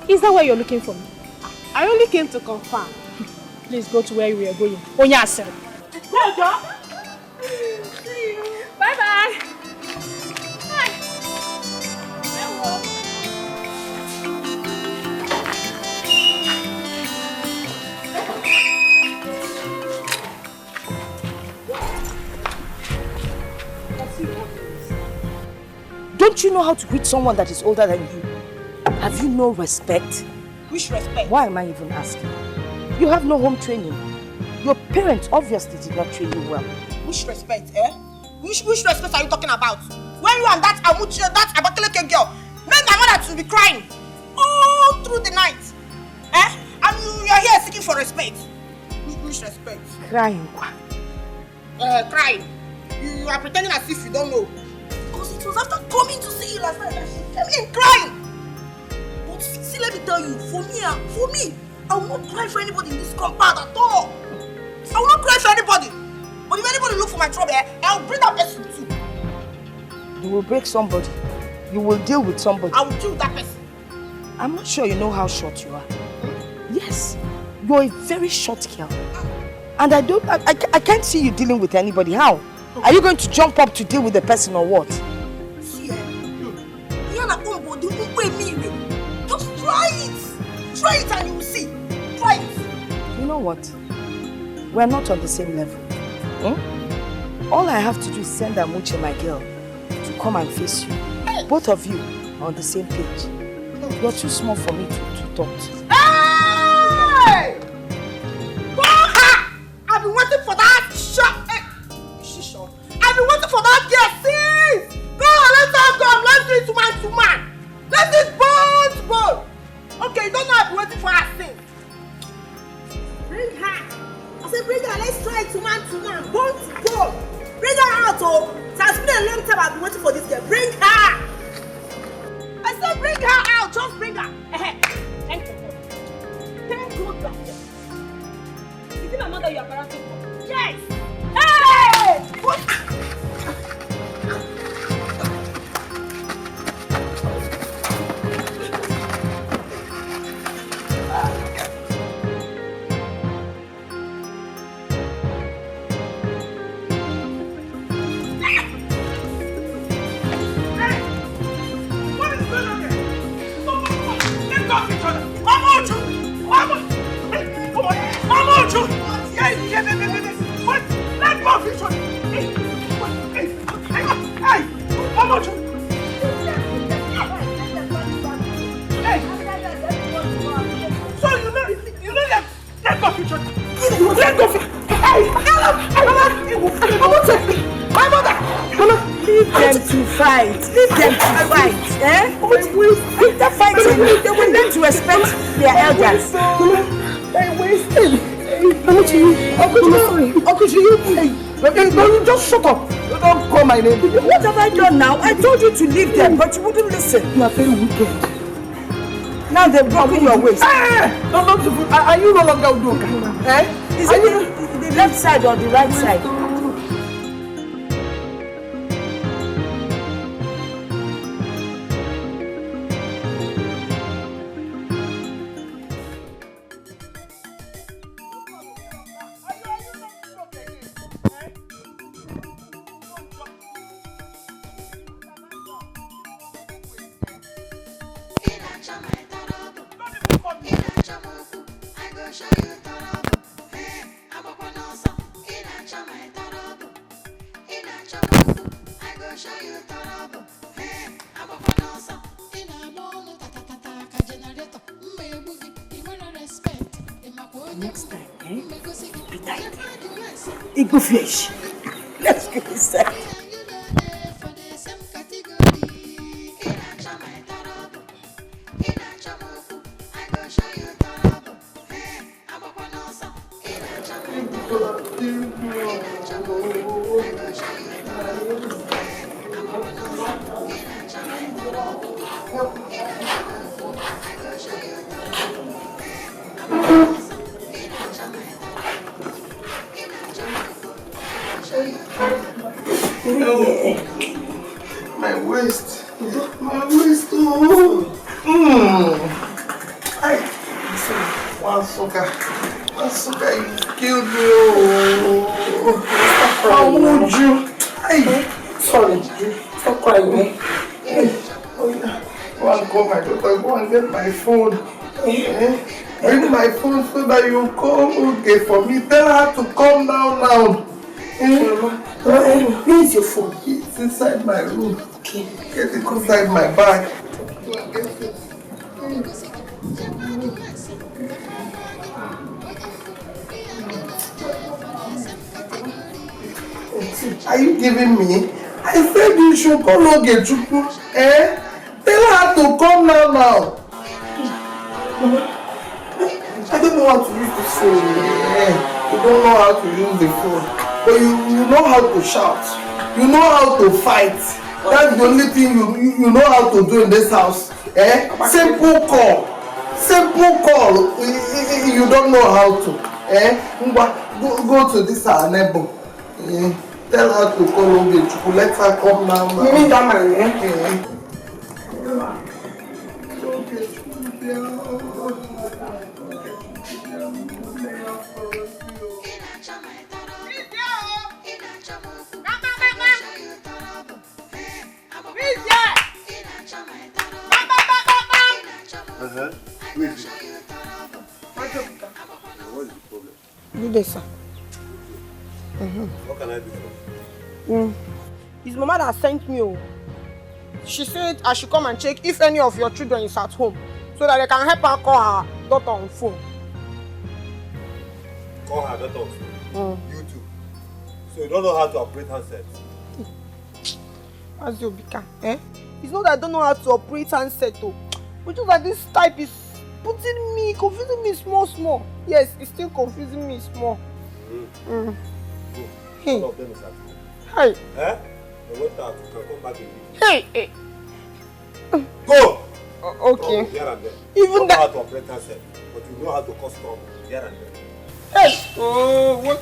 Is that where you're looking for me? I only came to confirm. Please go to where we are going. Onyasa. Go, John. See you. Bye-bye. Hi. Hello. Don't you know how to greet someone that is older than you? Have you no respect? Which respect? Why am I even asking? You have no home training. Your parents obviously did not train you well. Which respect, eh? Which respect are you talking about? When you and that Abakaleke girl made my mother to be crying all through the night, eh? And you are here seeking for respect. Which respect? Crying. Crying. You are pretending as if you don't know. Because it was after coming to see you last night that she came in crying. But see, let me tell you, for me, I will not cry for anybody in this compound at all. I will not cry for anybody. But if anybody look for my trouble, I will bring that person too. You will break somebody. You will deal with somebody. I will deal with that person. I'm not sure you know how short you are. Yes, you're a very short girl. And I can't see you dealing with anybody. How? Are you going to jump up to deal with the person or what? See, just try it. Try it and you will see. Try it. You know what? We're not on the same level. All I have to do is send Amuche, my girl, to come and face you. Hey. Both of you are on the same page. You're too small for me to talk to. Hey! Go her! I've been waiting for that shot. Hey. Is she short? I've been waiting for that girl since. Go on, let's all come. Let's do it man to man. Let's do it bone to bone. Okay, you don't know I've been waiting for her since. Bring her. I said bring her. Let's try it man to man. Bone to bone. Bring her out, oh. It has been a long time I've been waiting for this girl. Bring her. I said bring her out. Just bring her. Thank you. Thank God. Is it my mother you are parenting for? Yes. Hey! What? They will learn to respect their elders. Uncle, you just shut up. You don't call my name. What have I done now? I told you to leave them, but you wouldn't listen. You are very wicked. Now they've broken your waist. Are you no longer Udoka? Is it the left side or the right side? Next time, be tight. Eagle fish. Let's get this set. My waist. My waist. One sugar, you killed me. How would you? Sorry, stop crying. Go and call my daughter, go and get my phone. Bring my phone so that you call okay for me. Tell her to come now. Where is your phone? It's inside my room. Okay. Get it inside my bag. Go and get it. Are you giving me? I said you should call Ogechuku. Tell her to come now. I don't know how to use this phone. You don't know how to use the phone. But you know how to shout. You know how to fight. That's the only thing you know how to do in this house. Simple call. Simple call. You don't know how to. Go to this our neighbor. Tell her to call Ogechuku. Let her come now. What is the problem? Good day, sir. What can I do for you? His mama that sent me. She said I should come and check if any of your children is at home so that they can help her call her daughter on phone. Call her daughter on phone? You too. So you don't know how to operate handset? As you become, It's not that I don't know how to operate handset though. But just like this type is confusing me small. Yes, it's still confusing me small. Go. Hey. All of them is at home. Hey. They went out to come back in. Hey. Go! Okay. Here and there. Even you that. know how to operate handset, but you know how to cause trouble here and there. Hey. Oh, what?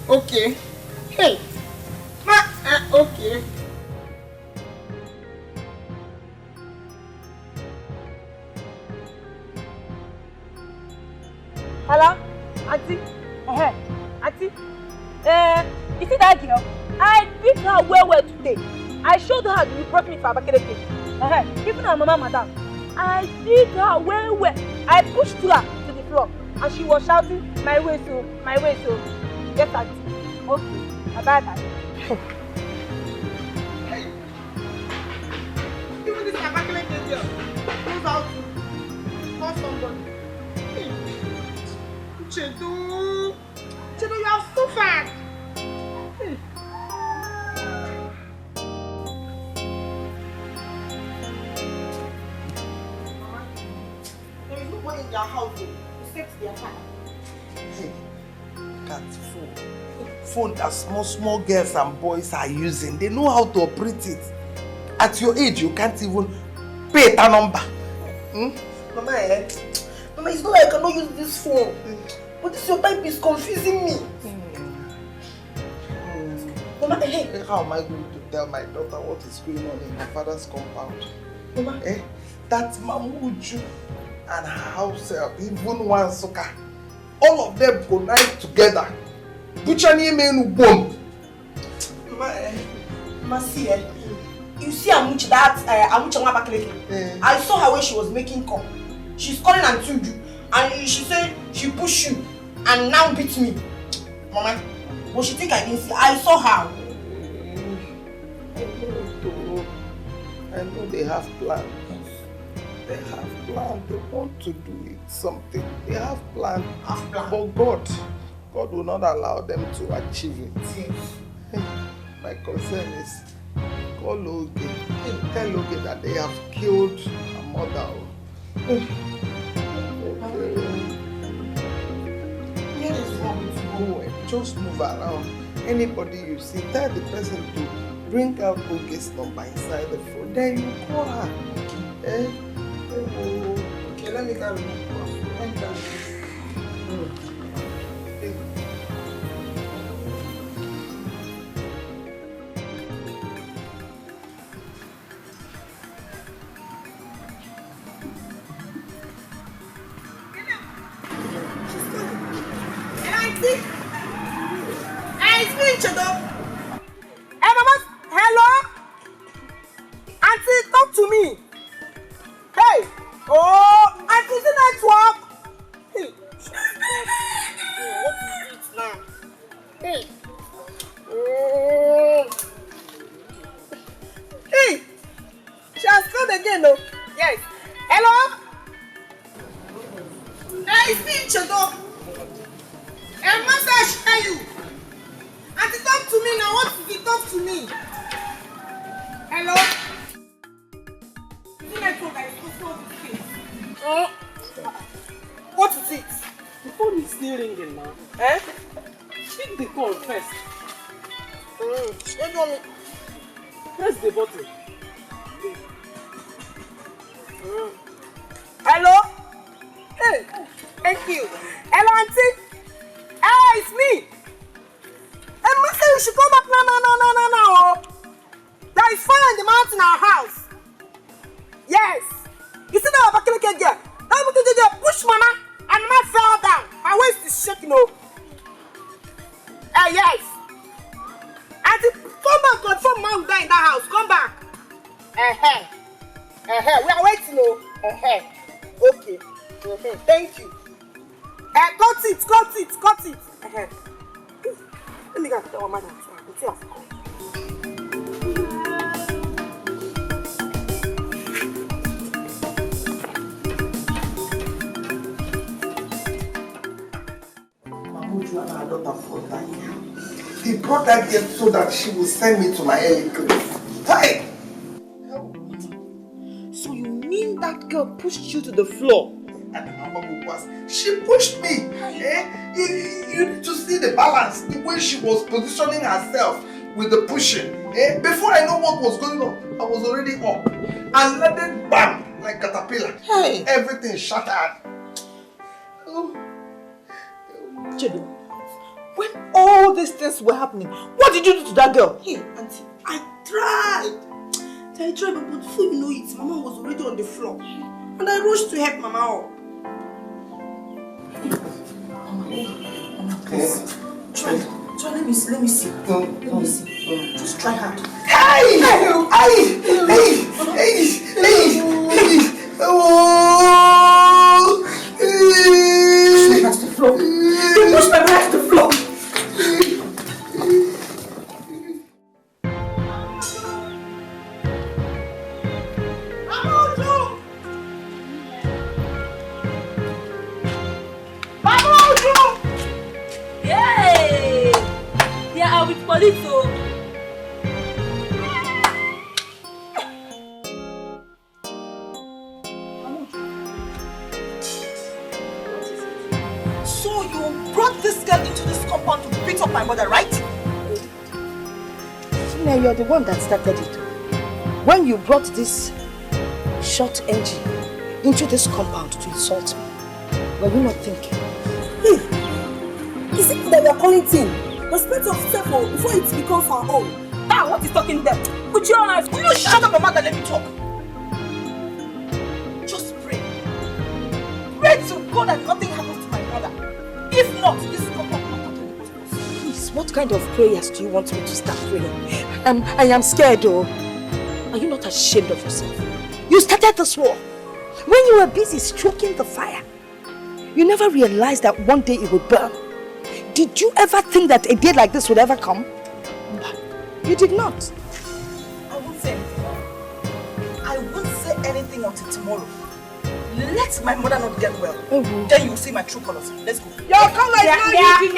Okay. Hey. Okay. Hello? Auntie? Auntie? You see that girl? I beat her well today. I showed her you brought me for Accusations. Even her mama madam. I beat her well. I pushed her to the floor and she was shouting, my way so. Yes, auntie. Okay. Bye. Even this Accusations girl knows how to call somebody. Chedo, you are so fat. There is nobody in their house except their father. Hey, look at phone. Phone that small girls and boys are using. They know how to operate it. At your age, you can't even pay a number. Mama, it's not like I cannot use this phone. But this your type is confusing me. Mama, how am I going to tell my daughter what is going on in my father's compound? Mama, that Mamuju and her house help, even one sucker, all of them connived together. Mama, see, you see Amuchi, Amuchi Wabakileke. I saw her when she was making call. She's calling Antuju, and she said she pushed you and now beat me. Mama, but she think I didn't see. I saw her. I know they have plans. They have plans. They want to do it something. They have plans. But God will not allow them to achieve it. Yes. My concern is call Oge. Tell Oge that they have killed her mother. Just move around. Anybody you see, tell the person to bring out Oge's number inside the phone. Then you call her. Okay, let me carry it. Let me carry it. It's me, Chedo. Hey, Mama. Hello? Auntie, talk to me. Hey. Oh, Auntie, the network. Hey. What is it now? Hey. Hey. She has called again, no? Yes. Hello? Hey, it's me, Chedo. Hey, Master, I share you. Auntie, talk to me now. What is it? Talk to me. Hello? Is it network? I spoke to the case. What is it? The phone is still ringing now. Eh? Pick the call first. What do you want me? Press the button. Hello? Hey, thank you. Hello, Auntie? Hey, it's me. Hey, Master, you should come back now. There is fire in the mountain in our house. Yes. You see that Abakaleke girl? That Abakaleke girl pushed Mama and Mama fell down. Her waist is shaking, oh. Yes. Auntie, come back, confirm Mama will die in that house. Come back. We are waiting, oh. Okay. Thank you. Cut it. Let me go and tell my mother. Mamuju and her daughter fought that year. He brought that girl so that she will send me to my early grave. Hey! So you mean that girl pushed you to the floor? She pushed me. You need to see the balance, the way she was positioning herself with the pushing. Before I know what was going on, I was already up. And landed bam, like caterpillar. Hey. Everything shattered. Chedo, when all these things were happening, what did you do to that girl? Hey, Auntie, I tried, but before you know it, Mama was already on the floor. And I rushed to help Mama up. Please. Try, let me see. Just try hard. Hey! Push me to the floor. You pushed my back to the floor. Yay! They are with police, so. So you brought this girl into this compound to beat up my mother, right? Now you're the one that started it. When you brought this short engine into this compound to insult me, were you not thinking? Hey, is it that you're calling Tim? Respect yourself before it becomes our own. Ah, what is talking there? Put your eyes. You shut up, Mama, and let me talk. Just pray. Pray to God that nothing happens to my mother. If not, this compound will not continue. Please, what kind of prayers do you want me to start praying? I am scared, though. Are you not ashamed of yourself? You started this war. When you were busy stroking the fire, you never realized that one day it would burn. Did you ever think that a day like this would ever come? You did not. I won't say anything. I won't say anything until tomorrow. Let my mother not get well. Then you will see my true colors. Let's go. Your color is not hidden.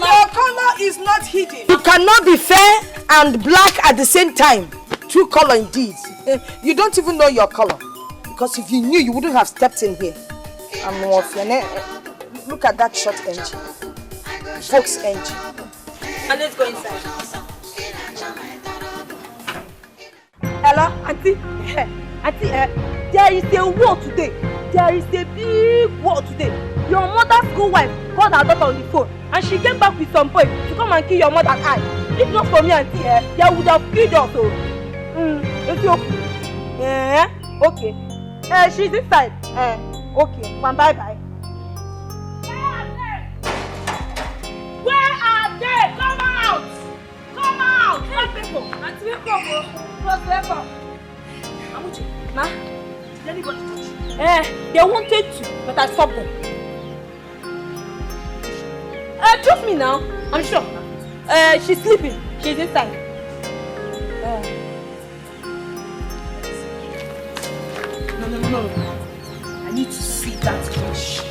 Your color is not hidden. You cannot be fair and black at the same time. True color indeed. You don't even know your color. Because if you knew, you wouldn't have stepped in here. Look at that short engine. Folks engine. And let's go inside. Hello, Auntie. Auntie, there is a war today. There is a big war today. Your mother's school wife called her daughter on the phone and she came back with some boys to come and kill your mother and I. If not for me, Auntie, they would have killed us. It's okay. Okay. She's inside. Okay. Bye-bye. Where are they? Come out! Come out! Hey, people! Auntie, wake up. Amuchi, ma, did anybody touch you? They wanted to, but I stopped them. Trust me now. I'm sure. She's sleeping. She's inside. No. I need to see that fish.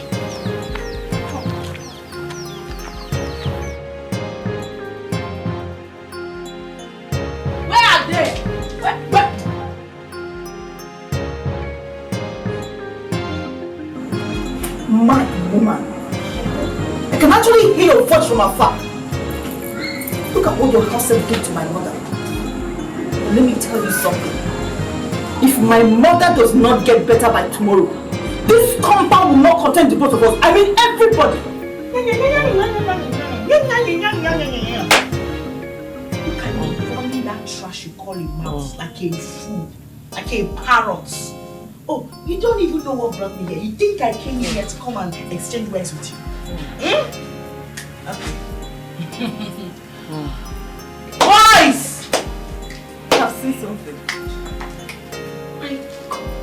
Where are they? Where? Mad woman. I can actually hear your voice from afar. Look at what your husband did to my mother. And let me tell you something. If my mother does not get better by tomorrow, this compound will not contain the both of us. I mean everybody. Look at me running that trash you call a mouse like a fool, like a parrot. Oh, you don't even know what brought me here. You think I came here to come and exchange words with you? Okay. Boys! I have seen something.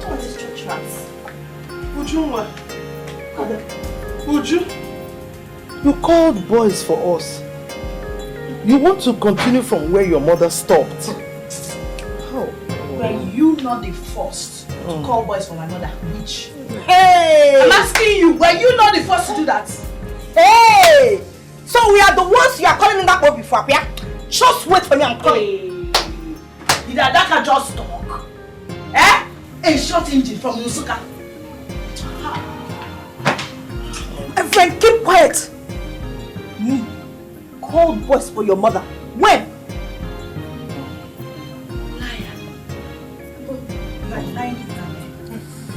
What is your tracks? You called boys for us. You want to continue from where your mother stopped. How? Were you not the first to call boys for my mother? Which? Hey! I'm asking you, were you not the first to do that? Hey! So we are the ones you are calling in that boy before, yeah? Just wait for me, I'm coming. Did Adaka just talk? A short engine from Nusuka. My friend, keep quiet. Me called boys for your mother. When?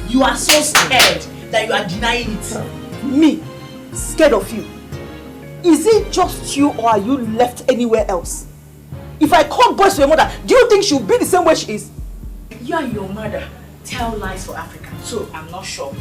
You are so scared that you are denying it. Me? Scared of you? Is it just you or are you left anywhere else? If I call boys for your mother, do you think she'll be the same way she is? You and your mother tell lies for Africa, so I'm not sure.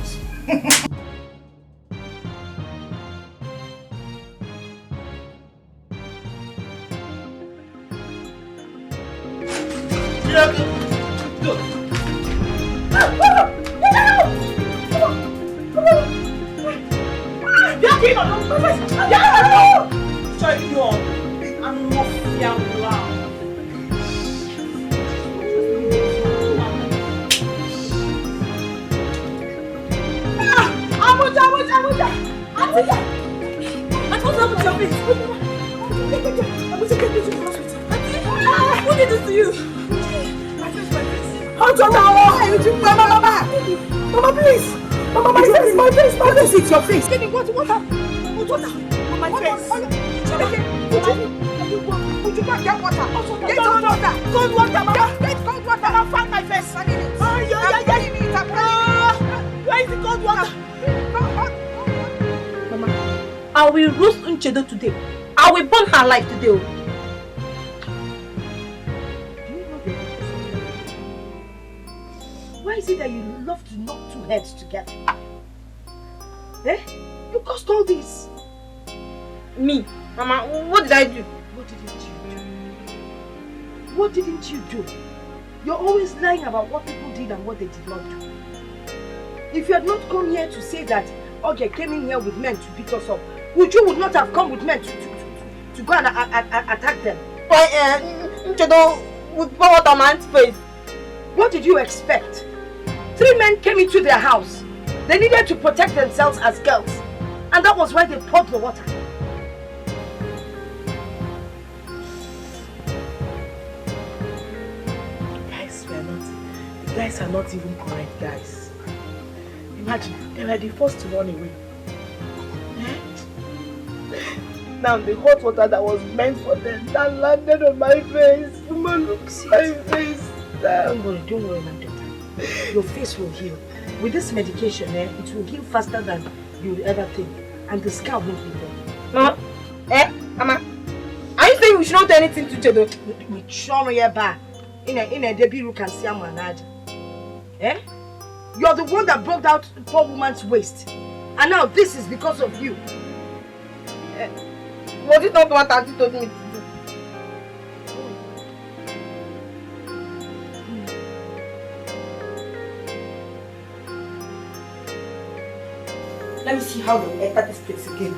What did this to you? Mama, please! Mama, my face! My face! It's your face! What happened? What happened? My face! Would you not get water? Get cold water! Cold water, Mama! Get cold water! Mama, find my face! I need it! Where is the cold water? Mama, I will roast Nchedo today. I will burn her alive today. Why is it that you love to knock two heads together? You caused all this. Me? Mama, what did I do? What didn't you do? You're always lying about what people did and what they did not do. If you had not come here to say that Oge came in here with men to beat us up, Uju would not have come with men to go and attack them. With power on man's face. What did you expect? 3 men came into their house. They needed to protect themselves as girls. And that was why they poured the water. The guys are not even correct, guys. Imagine, they were the first to run away. Now the hot water that was meant for them, that landed on my face. Mama, look, my face. Don't worry, my daughter. Your face will heal. With this medication, it will heal faster than you would ever think. And the scar won't be there. Mama, Mama, are you saying we should not do anything to Chedo? We show you back. In a debut, you can see a manad. You're the one that broke out the poor woman's waist. And now this is because of you. Was it not what Auntie told me to do? Let me see how they will enter this place again.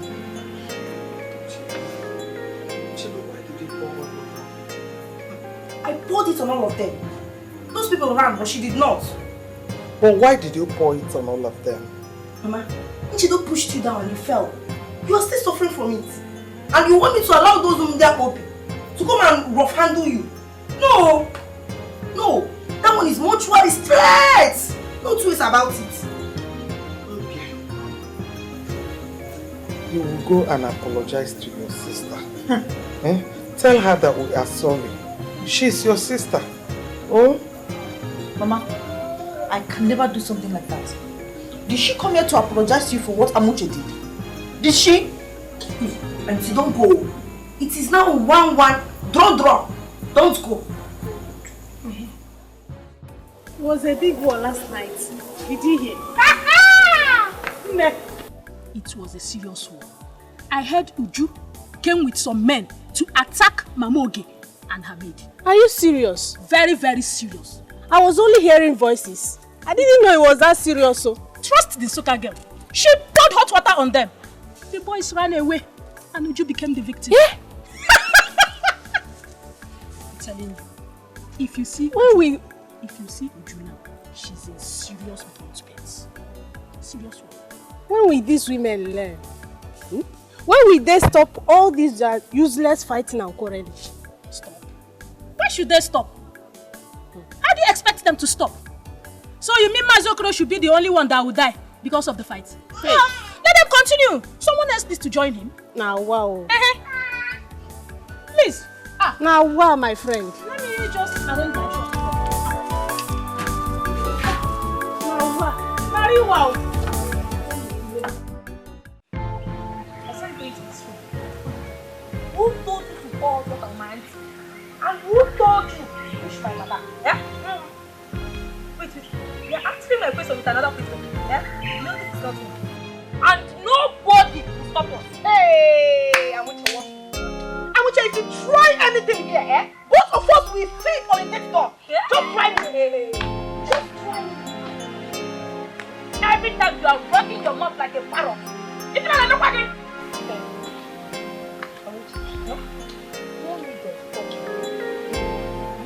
I poured it on all of them. Those people ran, but she did not. But why did you pour it on all of them? Mama, Nchido pushed you down and you fell. You are still suffering from it. And you want me to allow those whom they are open to come and rough handle you? No! No! That one is mortuary straight! No two ways about it. You will go and apologize to your sister. Tell her that we are sorry. She's your sister. Oh? Mama, I can never do something like that. Did she come here to apologize to you for what Amuche did? Did she? And you don't go. It is now 1-1. Draw. Don't go. It was a big war last night. Did you hear? It was a serious war. I heard Uju came with some men to attack Mamoge and her maid. Are you serious? Very, very serious. I was only hearing voices. I didn't know it was that serious. So trust the Soka girl. She poured hot water on them. The boys ran away and Uju became the victim. Yeah? I'm telling you, if you see Uju now, she's in serious prospects. Serious one. When will these women learn? When will they stop all these useless fighting and quarreling? Stop. Why should they stop? How do you expect them to stop? So you mean Mazokro should be the only one that will die because of the fight? Hey. Let them continue. Someone else needs to join him. Now wow. Please. Now wow, my friend. Let me just arrange my shop. Now wow. Very wow. Who told you to call your command? And who told you to push my mother? Yeah? Wait. You're answering my question with another question. Yeah? You know this is not me. And nobody will stop us. Hey, Amuche, if you try anything here, both of us will sleep on the next door. Yeah? Just try me. Just try me. Every time you are rocking your mouth like a parrot. It's not nobody.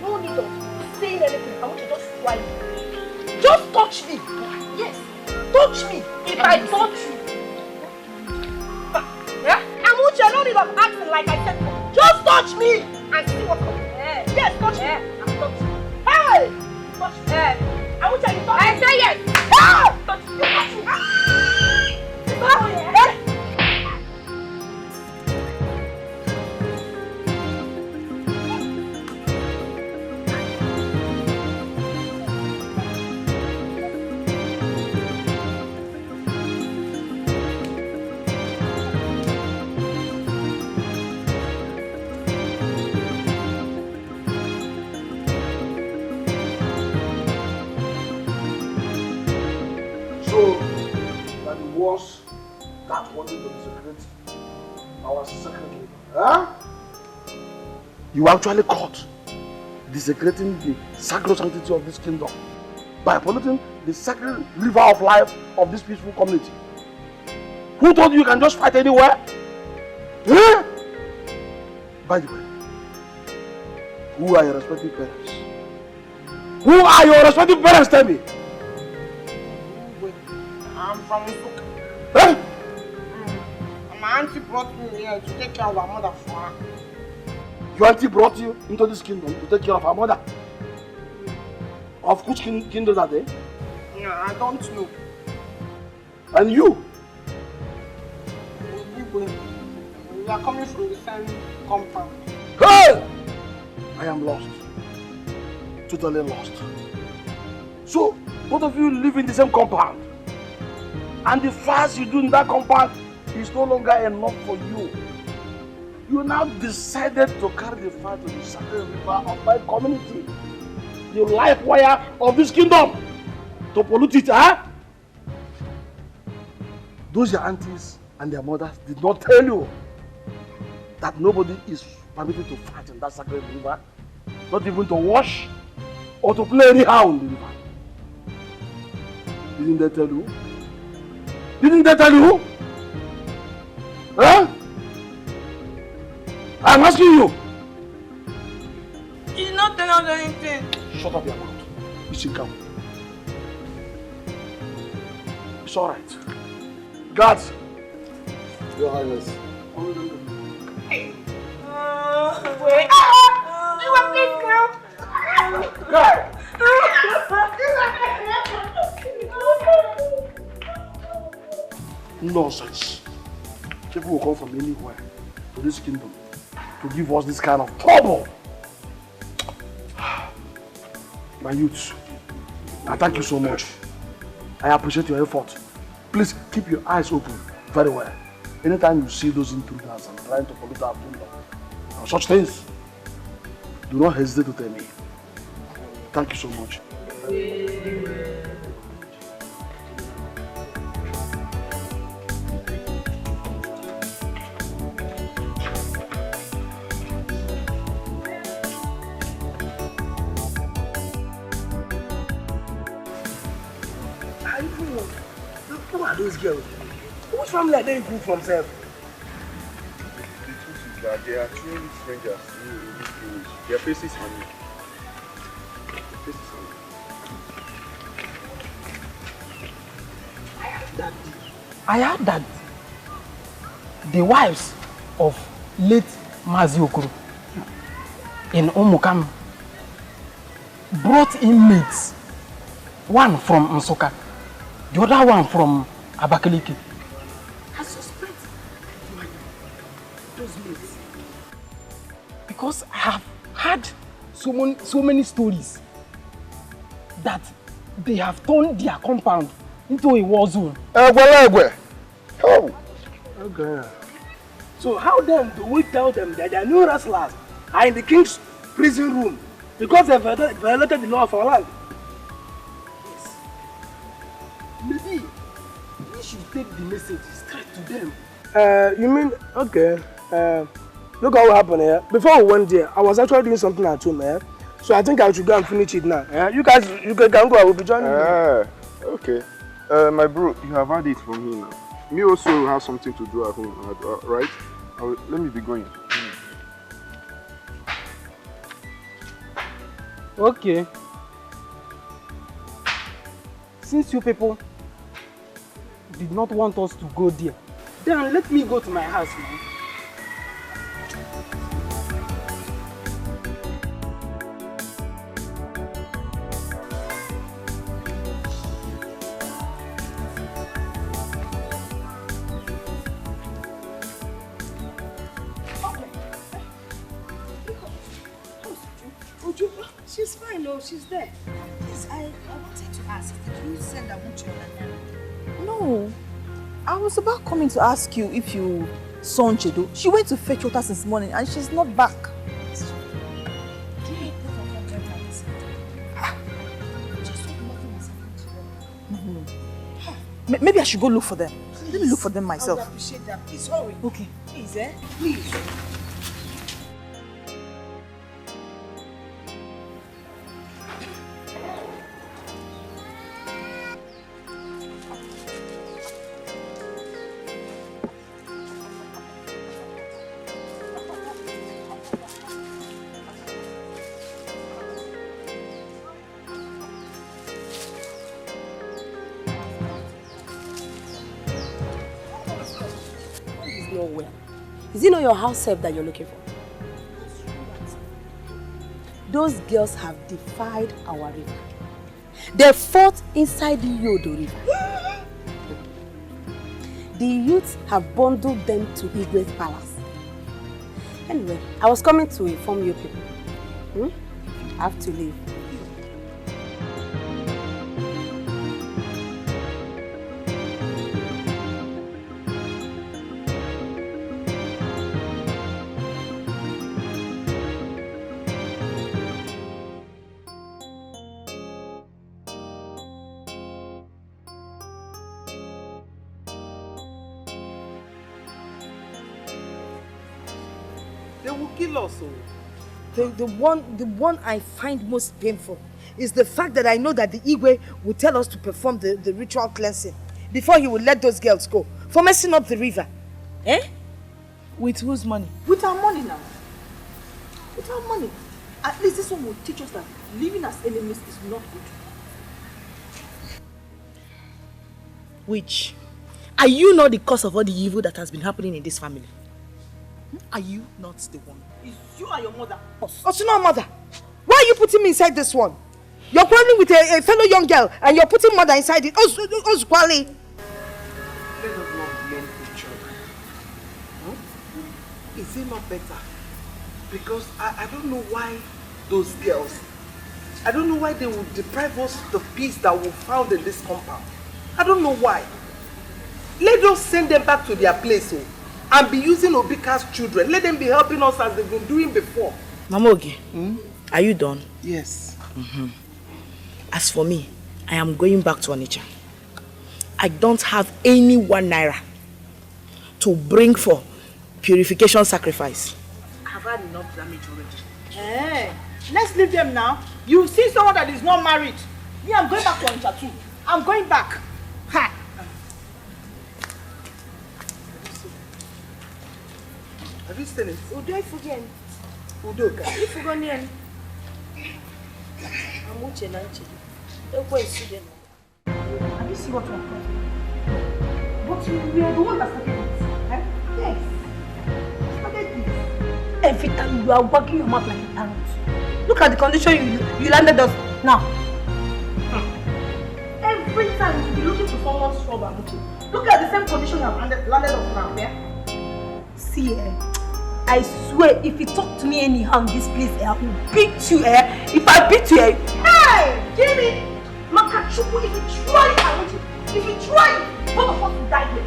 No need of saying anything. I want you to just try me. Just touch me. Yes. Touch me. If I touch you. Yeah? Amuche, no need of acting like I said. Just touch me and see what comes. Yes, touch me. I'm touching. Hey! Touch me. Amuche, you touch me. I say yes. Ah! Touch me. You touch me. Touch me. Was that wanted to desecrate our secret? Huh? You actually caught desecrating the sacred sanctity of this kingdom by polluting the sacred river of life of this peaceful community. Who told you can just fight anywhere? Huh? By the way, who are your respective parents? Who are your respective parents? Tell me. I'm from Usuka. Hey! My auntie brought me here to take care of our mother for her. Your auntie brought you into this kingdom to take care of her mother. Of which kingdom are they? No, I don't know. And you? We are coming from the same compound. Hey! I am lost. totally lost. So, both of you live in the same compound. And the fast you do in that compound is no longer enough for you. You now decided to carry the fire to the sacred river of my community. The life wire of this kingdom. To pollute it, huh? Those your aunties and their mothers did not tell you that nobody is permitted to fight in that sacred river, not even to wash or to play anyhow in the river. Didn't they tell you? Didn't they tell you? Huh? I'm asking you. He's not telling us anything. Shut up your mouth. You should come. It's alright. Guards. Your Highness. Wait. You want this girl? Guard. Nonsense. People will come from anywhere to this kingdom to give us this kind of trouble. My youths, I thank you so much. I appreciate your effort. Please keep your eyes open very well. Anytime you see those intruders and trying to pollute our kingdom or such things, do not hesitate to tell me. Thank you so much. Who are those girls? Which family are they come from, sir? The truth is that they are two strangers in this village. Their faces are me. I heard that the wives of late Mazi Okoro in Omukam brought inmates, one from Nsukka, the other one from Abakaliki. I suspect those mates because I have heard so many stories that they have turned their compound into a war zone. Oh! Okay. So how then do we tell them that their new wrestlers are in the king's prison room because they violated the law of our land? Yes. Maybe we should take the message straight to them. You mean, okay. Look what happened here. Before we went there, I was actually doing something at home, so I think I should go and finish it now. You guys, you can go, I will be joining you. Okay. My bro, you have had it from me now. Me also have something to do at home, right? Let me be going. Okay. Since you people did not want us to go there, then let me go to my house now. She's fine, no, she's there. Yes, I wanted to ask, did you send Abuchi on an errand? No. I was about coming to ask you if you saw Nchedo. She went to fetch water since morning and she's not back. Maybe I should go look for them. Please. Let me look for them myself. I would appreciate that. Please hurry. Okay. Please, Please. Nowhere. Is it not your house help that you're looking for? Those girls have defied our river. They fought inside the Yodo River. The youths have bundled them to Igwe's palace. Anyway, I was coming to inform you people. I have to leave. They will kill us. The one I find most painful is the fact that I know that the Igwe will tell us to perform the ritual cleansing before he will let those girls go for messing up the river. Eh? With whose money? With our money now. With our money. At least this one will teach us that living as enemies is not good. Witch, are you not the cause of all the evil that has been happening in this family? Are you not the one? It's you and your mother. Also not mother. Why are you putting me inside this one? You're quarreling with a fellow young girl and you're putting mother inside it. Osquali. Let us not blame each other. Is it not better? Because I don't know why those girls, I don't know why they would deprive us of the peace that we found in this compound. I don't know why. Let us send them back to their place and be using Obika's children. Let them be helping us as they've been doing before. Mama Oge, are you done? Yes. As for me, I am going back to Onitsha. I don't have any 1 naira to bring for purification sacrifice. I've had enough damage already. Hey, let's leave them now. You see someone that is not married. Me, I'm going back to Onitsha too. I'm going back. Ha! Have you seen it? Udo ifugen. Udoka. Ifugonien. Amuche na nche. Ekwe isuden. Have you seen what we're causing? But we are the one that started this. Eh? Yes. Started this. Every time you are working your mouth like a parrot. Look at the condition you landed us now. Every time you be looking for someone's trouble, Amuche. Look at the same condition you have landed us now. Yeah? See, I swear, if you talk to me anyhow in this place, I will beat you. If I beat you, hey, Jimmy, Makachuku, if you try it, I want you. If you try it, both of us will die here.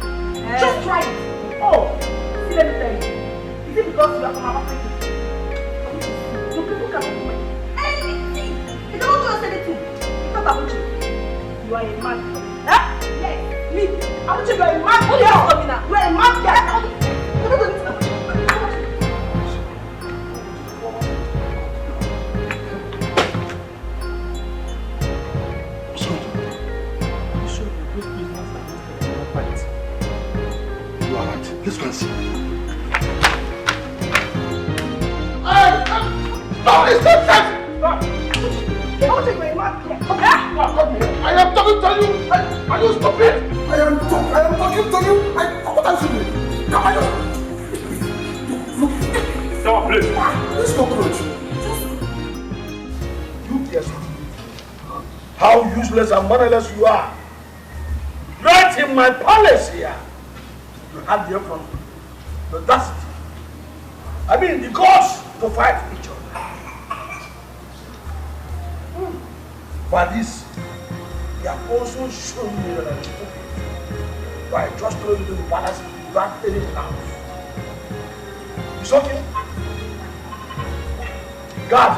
Just try it. Oh, see, let me tell you. Is it because you are from our Africa? You people can do anything. You don't do us anything. Because I want you. You are a man. Huh? Yes, me. I want you. You are a man. What are you coming now? You are a man. Yes. Let's go and see. No, it's not that! I am talking to you! Are you stupid? I am talking to you! What are you doing? Come on! Stop, please! Let's go, coach. You guess how useless and mannerless you are. Right in my palace here. You had the from the audacity. I mean, the gods to fight each other. But this, they have also shown me that I'm stupid by just throwing into the palace without any plans. It's okay. God,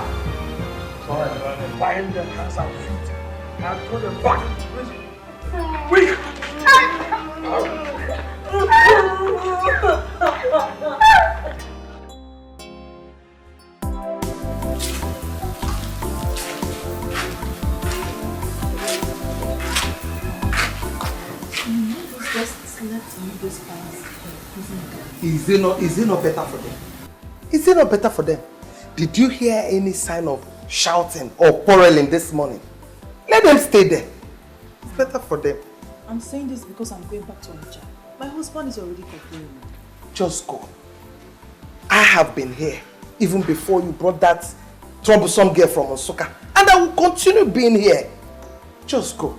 bind their hands and feet and throw them back into prison. Quick! Is it not better for them? Is it not better for them? Did you hear any sign of shouting or quarreling this morning? Let them stay there. It's better for them. I'm saying this because I'm going back to Onitsha. My husband is already complaining. Just go. I have been here even before you brought that troublesome girl from Nsukka, and I will continue being here. Just go.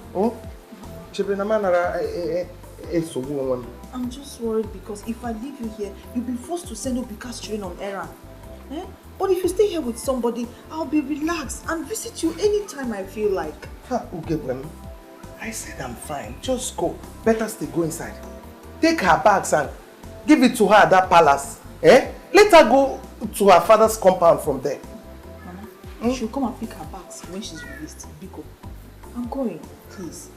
I'm just worried because if I leave you here, you'll be forced to send Obika's children on errand. But if you stay here with somebody, I'll be relaxed and visit you anytime I feel like. I said I'm fine. Just go. Better stay. Go inside. Take her bags and give it to her at that palace. Let her go to her father's compound from there. Mama, she'll come and pick her bags when she's released. Biko, I'm going, please.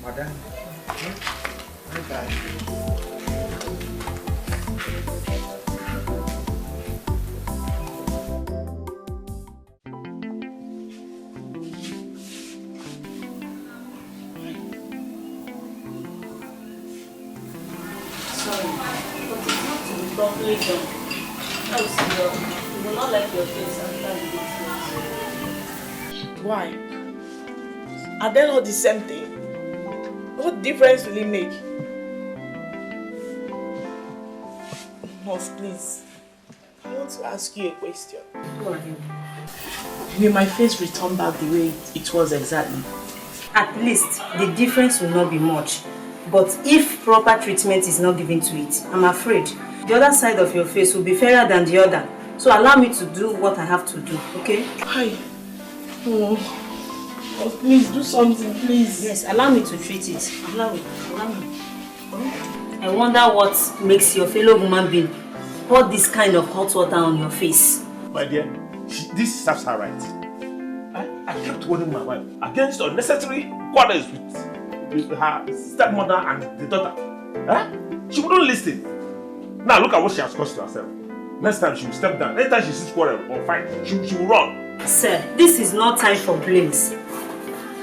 Madam, Bye. Properly done. Else you will not like your face after you do. Why? Are they not the same thing? What difference will it make? Nurse, please. I want to ask you a question. Go ahead. Will my face return back the way it was exactly? At least the difference will not be much. But if proper treatment is not given to it, I'm afraid the other side of your face will be fairer than the other. So allow me to do what I have to do, okay? Hi. Oh, please do something, please. Yes, allow me to treat it. Allow me. I wonder what makes your fellow human being pour this kind of hot water on your face. My dear, this serves her right. I kept warning my wife against unnecessary quarrels with her stepmother and the daughter. She wouldn't listen. Now look at what she has caused to herself. Next time she will step down. Anytime she sees quarrel or fight, she will run. Sir, this is not time for blames.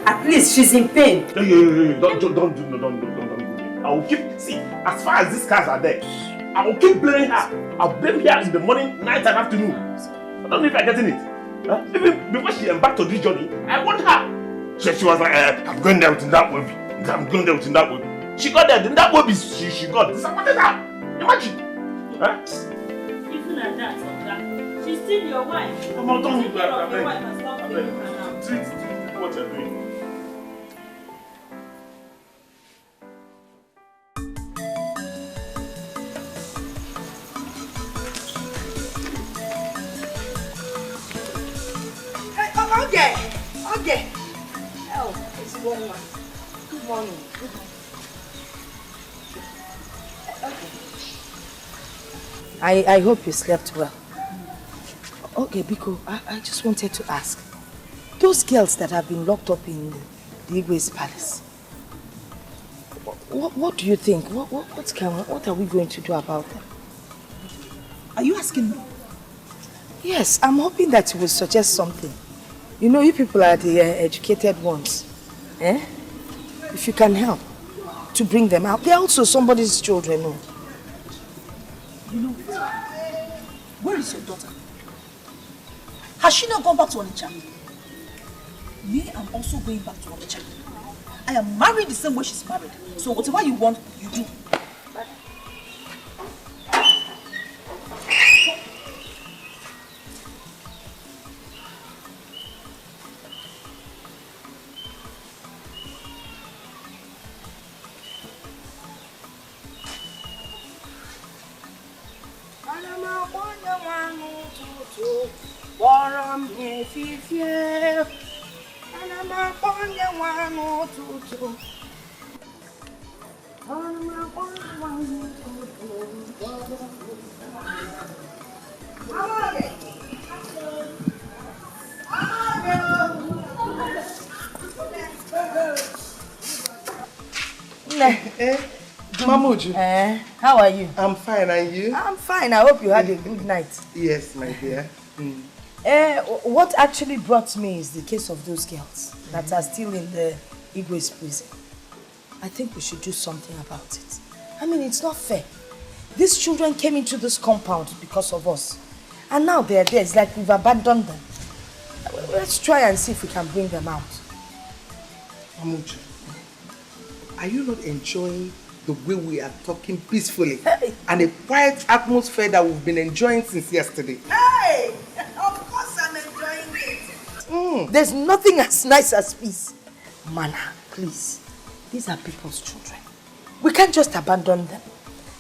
At least she's in pain. Hey, don't. I will keep, see, as far as these cars are there, I will keep blaming her. I'll blame her in the morning, night and afternoon. I don't know if I'm getting it. Even before she embarked on this journey, I want her. She was like, I'm going there with that baby. I'm going there with that baby. She got there, then that baby she got disappointed her. Imagine. Even at that, she's still your wife. I'm not done with Take care of your wife and stop blaming her now. Treat what you're doing. Okay. Oh, it's going on. Good morning. Okay. I hope you slept well. Okay, Biko, I just wanted to ask. Those girls that have been locked up in the Igwe's palace, what do you think? What are we going to do about them? Are you asking me? Yes, I'm hoping that you will suggest something. You know, you people are the educated ones. If you can help to bring them out. They're also somebody's children. No? You know, where is your daughter? Has she not gone back to Onitsha? Me, I'm also going back to Onitsha. I am married the same way she's married. So whatever you want, you do. Mamuju. How are you? I'm fine, and you? I'm fine. I hope you had a good night. Yes, my dear. What actually brought me is the case of those girls that are still in the Igwe's prison. I think we should do something about it. I mean, it's not fair. These children came into this compound because of us. And now they're there. It's like we've abandoned them. Let's try and see if we can bring them out. Mamuju, are you not enjoying the way we are talking peacefully and a quiet atmosphere that we've been enjoying since yesterday? Hey! Of course I'm enjoying it. There's nothing as nice as peace. Mana, please. These are people's children. We can't just abandon them.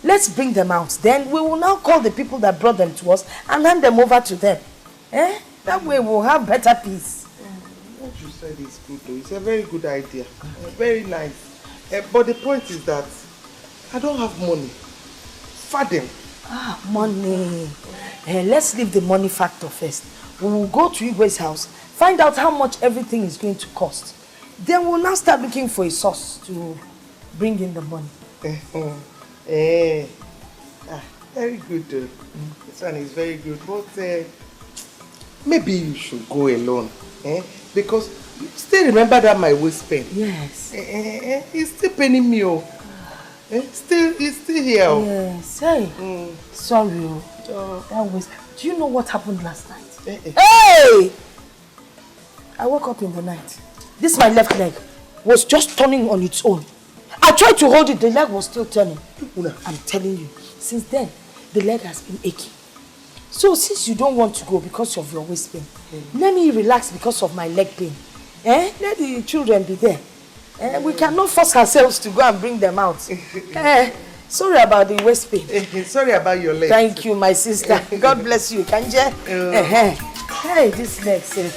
Let's bring them out. Then we will now call the people that brought them to us and hand them over to them. That way we'll have better peace. What you said is good though. It's a very good idea. Very nice. But the point is that I don't have money. Fadim. Money. Let's leave the money factor first. We will go to Igwe's house, find out how much everything is going to cost. Then we'll now start looking for a source to bring in the money. Very good. This one is very good. But maybe you should go alone. Because you still remember that my waist pain? Yes. It's still paining me. It's still here. Yes. Hey. Sorry. That was. Do you know what happened last night? Hey! I woke up in the night. This my left leg was just turning on its own. I tried to hold it, the leg was still turning. I'm telling you, since then, the leg has been aching. So since you don't want to go because of your waist pain, let me relax because of my leg pain. Let the children be there. We cannot force ourselves to go and bring them out. Sorry about the waist pain. Sorry about your leg. Thank you, my sister. God bless you. Kanje. Hey, this leg, sir.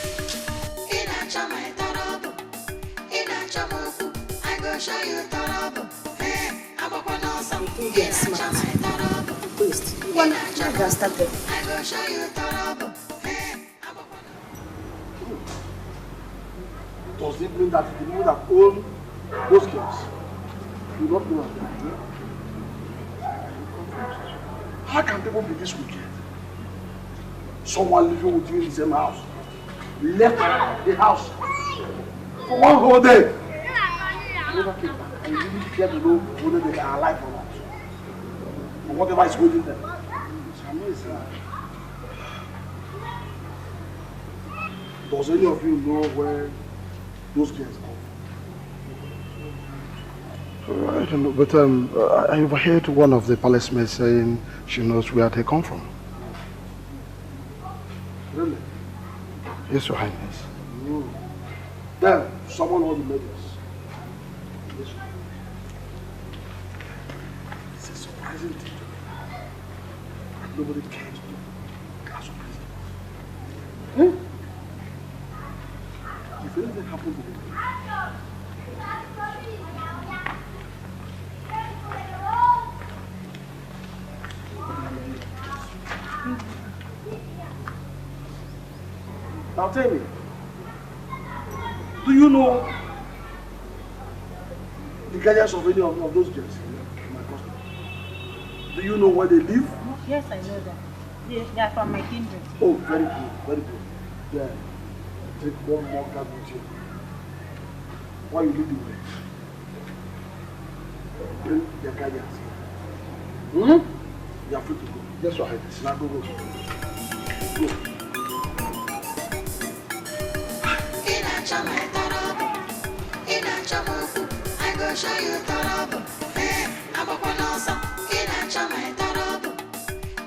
One, I can start there. Does it mean that the people that own those girls do not know us? How can people be this wicked? Someone living with you in the same house left the house for one whole day. You never came back, and you didn't care to know whether they are alive or not. Or whatever is holding them. It's amazing. Does any of you know where those girls come? I don't know, but I overheard one of the palace maids saying she knows where they come from. Really? Yes, Your Highness. Then, someone will be made us. It's a surprising thing. Nobody cares to class of prisoners. If anything happens to them, now tell me, do you know the guardians of any of those girls in my custody? Do you know where they live? Yes, I know that. Yes, they are from my kindred. Oh, very good, very good. Yeah. Take one more card with you. While you lead the way, bring their guardians here. You are free to go. Yes, Your Highness. Now go. Go. I go show you trouble. Hey, I'm up on us. In a chama trouble.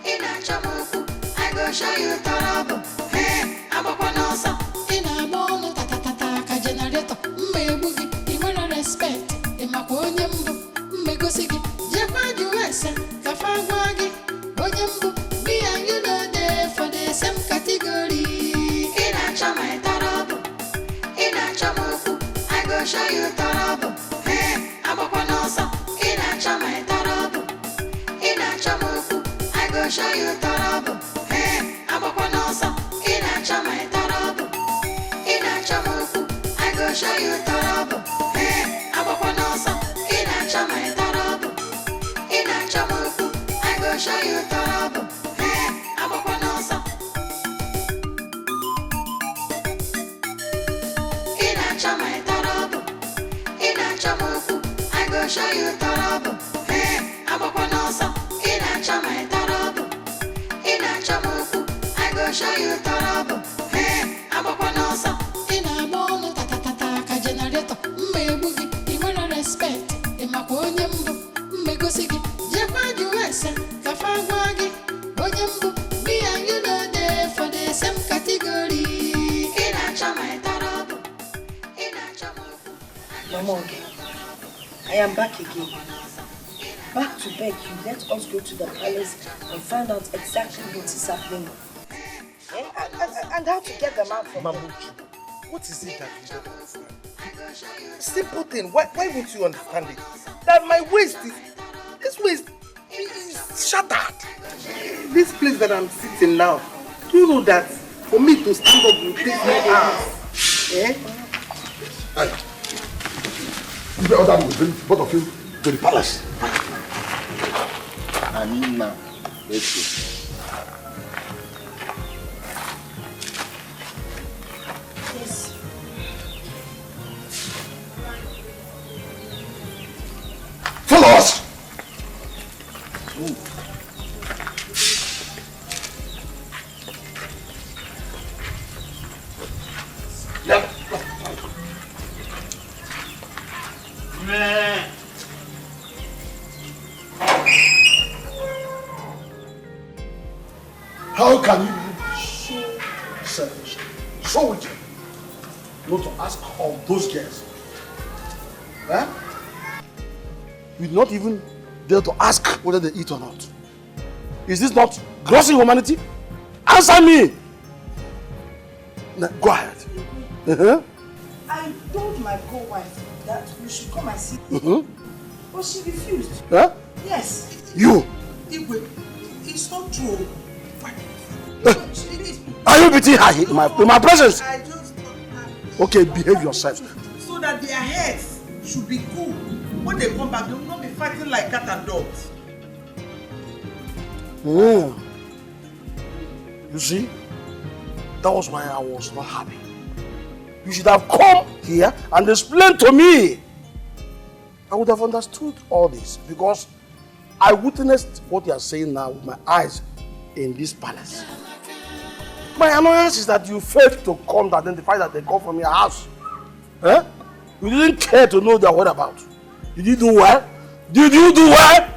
In a chamuku, I go show you trouble. Hey, I'm up on us. In a mono tata generator. Me boogie, you wanna respect. In my ponyambo, me go sigi. Japa US, Kafawagi, Onyambo. Me and you know there for the same category. In a chama trouble. In a chamuku, I go show you trouble. Hey, I'm up on us. In a chama trouble. In a chamuku, I go show you trouble. Hey, I'm up on us. In a chama trouble. In a chamuku, I go show you trouble. Hey, I'm up on us. In a chama trouble. In a chamuku, I go show you trouble. Hey, I'm up on us. In a chama trouble. In a chamuku, I go show you trouble. Hey, I'm up on us. In a chama trouble. In a chamuku, I go show you trouble. Hey, I'm up on us. In a mono tata generator. Me boogie, you wanna respect. In my ponyambo, me go sigi. Japa US, Kafawagi, Onyambo. Me and you know there for the same category. In a chama trouble. In a chamuku. Mama, I am back again. Back to beg you, let us go to the palace and find out exactly what is happening. And how to get them out from there. Mamuchi, what is it that you don't understand? Simple thing, why won't you understand it? That my waist is shattered. This place that I'm sitting now, do you know that for me to stand up will take me hours? You better order me, both of you. to the palace. Anina, let's go. Yes. Follow us! How can you be so selfish, so wicked, not to ask of those girls? Eh? You did not even dare to ask whether they eat or not. Is this not gross inhumanity? Answer me! Now, go ahead. I told my co-wife that we should come and see. But she refused. Huh? Yes. You! Igwe, it's not true. Are you beating her in my presence? I just Okay, behave yourself. so that their heads should be cool. When they come back, they will not be fighting like cat and dogs. You see, that was why I was not happy. You should have come here and explained to me. I would have understood all this because I witnessed what you are saying now with my eyes in this palace. My annoyance is that you failed to come to identify that they come from your house. Eh? You didn't care to know their whereabouts. Did you do well? Did you do well?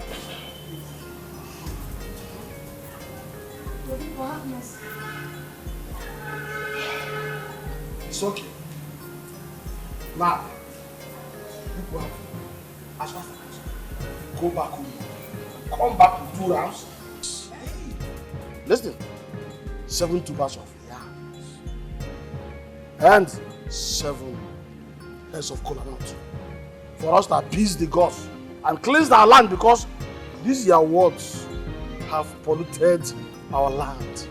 It's okay. Now, you go out as fast as possible. Go back home. Come back with 2 rounds. Listen. 7 tubers of yams. And 7 heads of kola nut. For us to appease the gods and cleanse our land because these your words have polluted our land.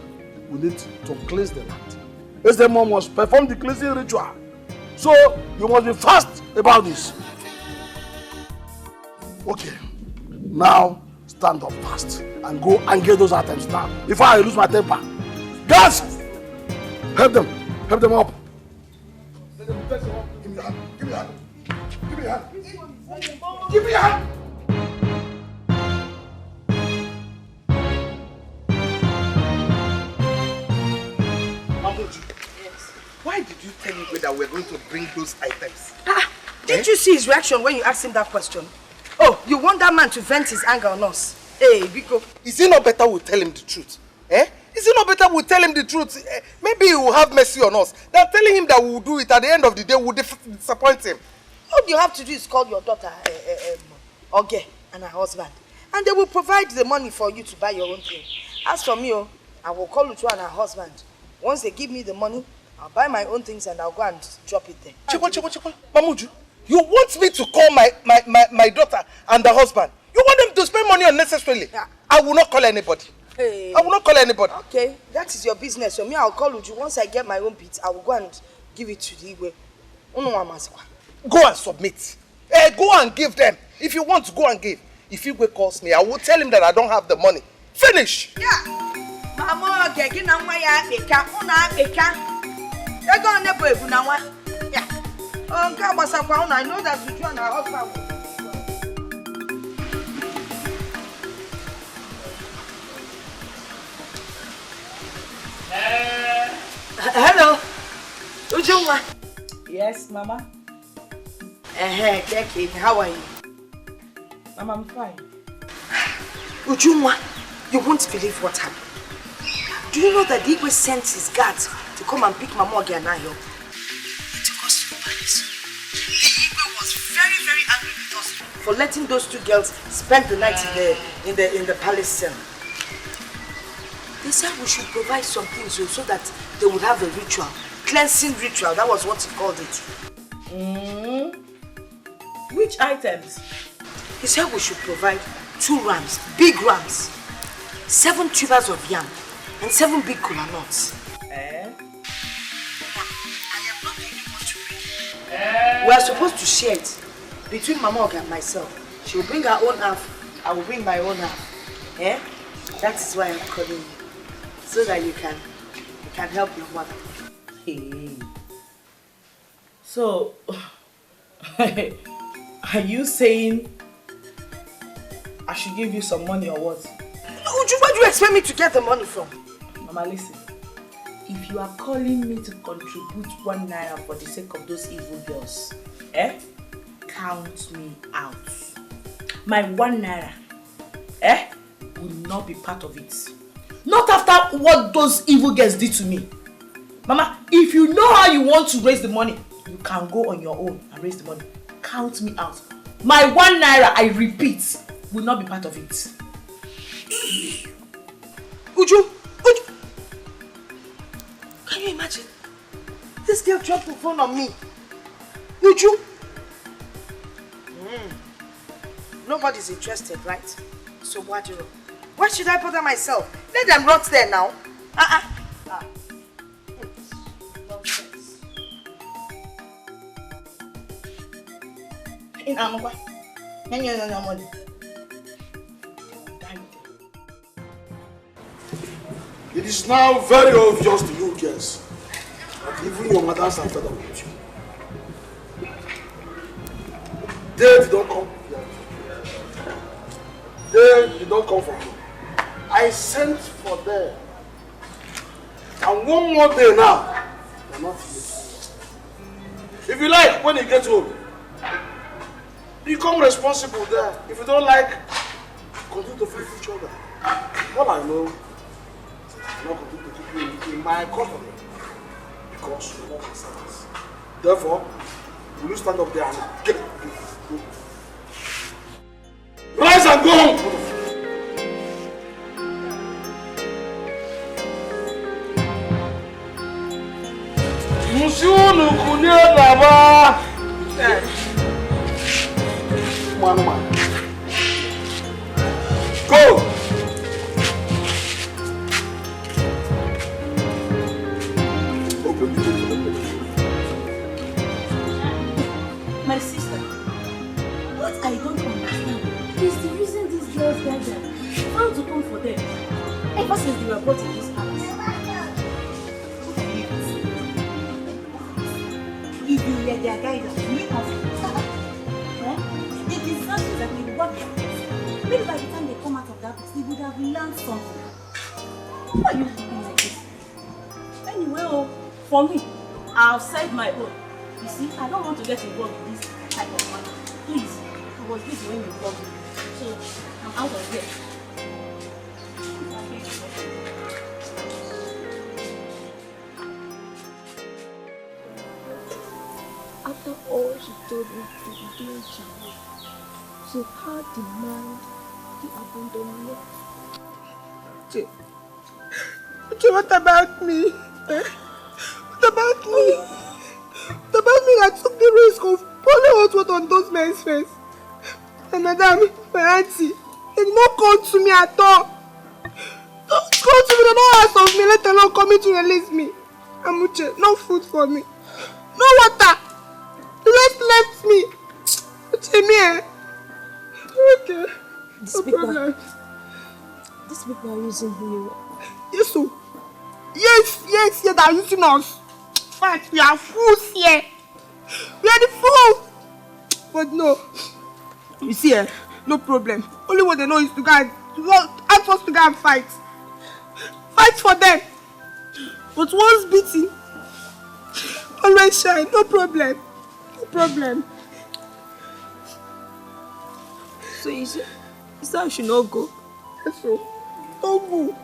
We need to cleanse the land. This mom must perform the cleansing ritual. So you must be fast about this. Okay. Now stand up fast and go and get those items now before I lose my temper. Guys! Help them! Help them up! Give me your hand! Give me your hand! Give me your hand! Give me your hand! Yes. Why did you tell me that we're going to bring those items? Didn't you see his reaction when you asked him that question? Oh, you want that man to vent his anger on us? Hey, Biko. Is it not better we tell him the truth? Eh? Is it not better we tell him the truth? Maybe he will have mercy on us. Than telling him that we will do it at the end of the day, we will disappoint him. All you have to do is call your daughter, Oge, and her husband. And they will provide the money for you to buy your own thing. As for me, I will call Uchu and her husband. Once they give me the money, I'll buy my own things and I'll go and drop it there. Chikwa. Mamuju, you want me to call my daughter and the husband? You want them to spend money unnecessarily? Yeah. I will not call anybody. Hey. I will not call anybody. Okay, that is your business. So me, I'll call Uju. Once I get my own bit, I will go and give it to the Igwe. Go and submit. Go and give them. If you want to go and give. If Igwe calls me, I will tell him that I don't have the money. Finish. Yeah. Mama, okay, get now my eka, una eka. They're going to never now. Yeah. I know that Uju and her husband. Hello, Ujuma. Yes, Mama. Keke, how are you? Mama, I'm fine. Ujuma, you won't believe what happened. Do you know that Dikeh sent his guards to come and pick Mama Oge and Ayo? He took us to the palace. Dikeh was very, very angry with us for letting those 2 girls spend the night in the palace cell. They said we should provide some things so that they would have a ritual. Cleansing ritual, that was what he called it. Which items? He said we should provide 2 rams, big rams, 7 tubers of yam, and 7 big kola nuts. We are supposed to share it between Mama Oge and myself. She'll bring her own half. I will bring my own half. Eh? That is why I'm calling you. So that you can help your mother. Hey. So, are you saying I should give you some money or what? Uju, where do you expect me to get the money from? Mama, listen. If you are calling me to contribute 1 naira for the sake of those evil girls, count me out. My 1 naira, will not be part of it. Not after what those evil girls did to me. Mama, if you know how you want to raise the money, you can go on your own and raise the money. Count me out. My 1 naira, I repeat, will not be part of it. Uju! Can you imagine? This girl dropped the phone on me. Uju! Nobody's interested, right? So what do you know? Why should I bother myself? Let them rot there now. Nonsense. In Amagwa. Money. It is now very obvious to you girls that even your mothers are fed up with you. They don't come here. They don't come for me. I sent for them. And one more day now, they're not here. If you like, when you get home, become responsible there. If you don't like, continue to fight each other. All I know, I'm not going to keep you in my company because you're not my servants. Therefore, will you stand up there and get it? Rise and go home! Musiunu kunye laba. Man. Go. My sister, what I don't understand is the reason these girls gather. How to come for them? Ever since they were brought in this house. If you let their guidance, we have they deserve exactly what they are. Maybe by the time they come out of that place, they would have learned something. Why are you looking like this? Anyway, for me, I've said my own. You see, I don't want to get involved in this type of matter. Please, I was busy when you called me. So, I'm out of here. After all she told me to be doing Charlie, she had the mind to abandon me. What about me? What about me? What about me that took the risk of pouring hot water on those men's face? And madam, my auntie, they did not come to me at all. Don't come to me, they don't ask of me, let alone coming to release me. Amuche, no food for me. No water. They just left me. Okay. These people are using you. Yes, so. Yes, they are using us. In fact, we are fools here. We are the fools. But no. You see, no problem. Only what they know is to go and ask us to go and fight. Fight for them. But once beaten, always shine. No problem. No problem. So you say I should not go? Yes, so. Don't go.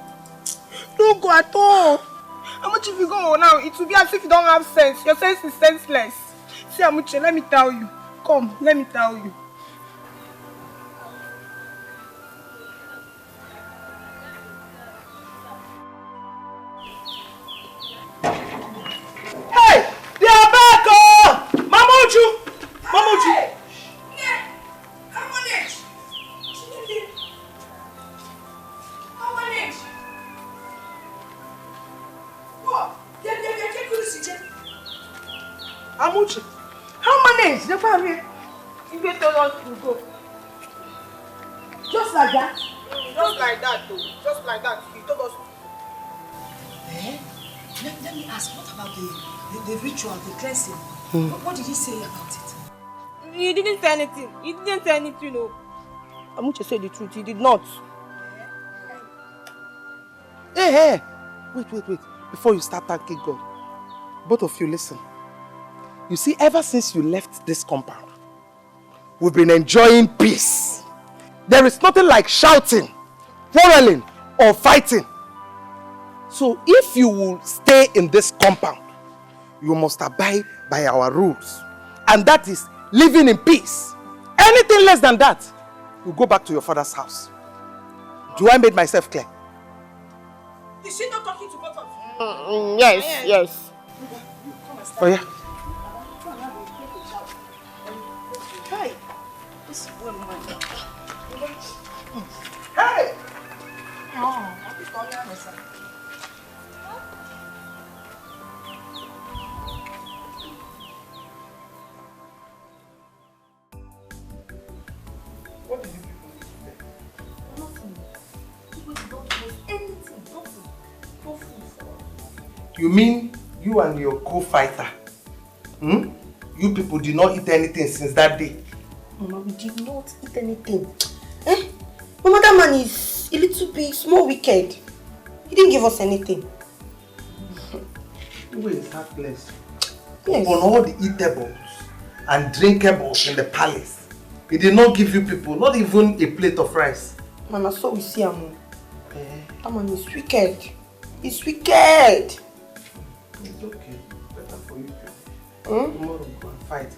Don't go at all. Amuche, if you go now, it will be as if you don't have sense. Your sense is senseless. See, Amuche, let me tell you. Come, let me tell you. Hey! They are back! Oh! Mamuju! Hey! Come on it! Come on it! What? Amuche. How manage? The family. You get told us to go. Just like that? Just like that, though. Just like that. He told us. Eh? Let me ask, what about the ritual, the cleansing? What did he say about it? He didn't say anything. He didn't say anything, no. Amuche said the truth, he did not. Hey! Wait. Before you start thanking God, both of you listen. You see, ever since you left this compound, we've been enjoying peace. There is nothing like shouting, quarreling, or fighting. So if you will stay in this compound, you must abide by our rules. And that is living in peace. Anything less than that, you go back to your father's house. Do I make myself clear? Is she not talking to both of you? Yes. Oh yeah. Hi. This is one man. Hey! What did you people do today? Nothing. People don't post anything. Nothing. No food for us. You mean you and your co-fighter? You people did not eat anything since that day? Mama, we did not eat anything. Mama, that man is a little bit small wicked. He didn't give us anything. You were in that place. Yes. On all the eatables and drinkables in the palace. He did not give you people, not even a plate of rice. Mama, so we see him. That man is wicked. He's wicked. It's okay. Better for you people. Tomorrow go and fight.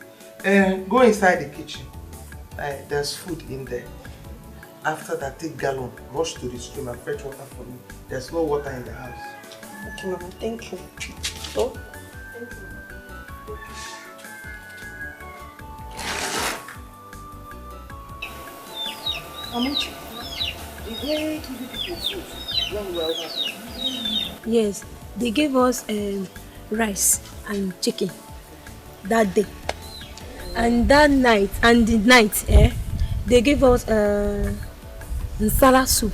Go inside the kitchen. There's food in there. After that, take gallon, rush to the stream and fetch water for me. There's no water in the house. Okay, Mama, thank you. So? Thank you. Amuche, did they give you people food when we were over? Yes, they gave us rice and chicken that day. And that night, they gave us nsala soup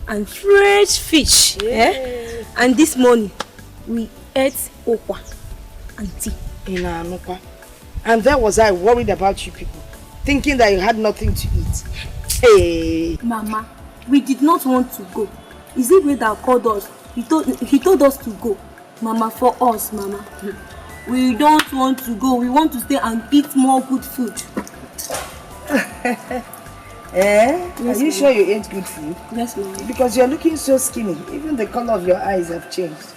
and fresh fish. And this morning, we ate okwa and tea. And there was I worried about you people, thinking that you had nothing to eat. Hey. Mama, we did not want to go. Is it way that called us? He told us to go. Mama, for us, Mama. We don't want to go. We want to stay and eat more good food. Yes, are you sure you ate good food? Yes, Mama. Because you're looking so skinny. Even the color of your eyes have changed.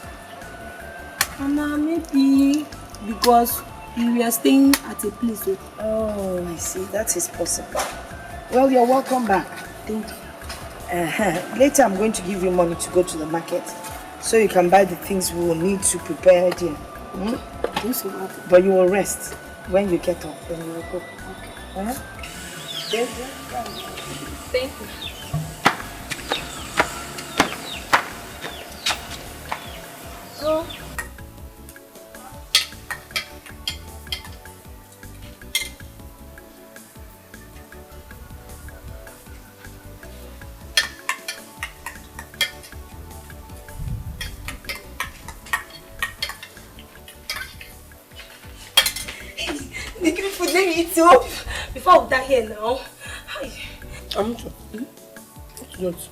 Mama, maybe because we were staying at a place. Oh, I see. That is possible. Well, you're welcome back. Thank you. Later, I'm going to give you money to go to the market so you can buy the things we will need to prepare dinner. But you will rest when you get up, then you will go. Okay. Thank you. So, they give me food, let me eat up before we die here now. What?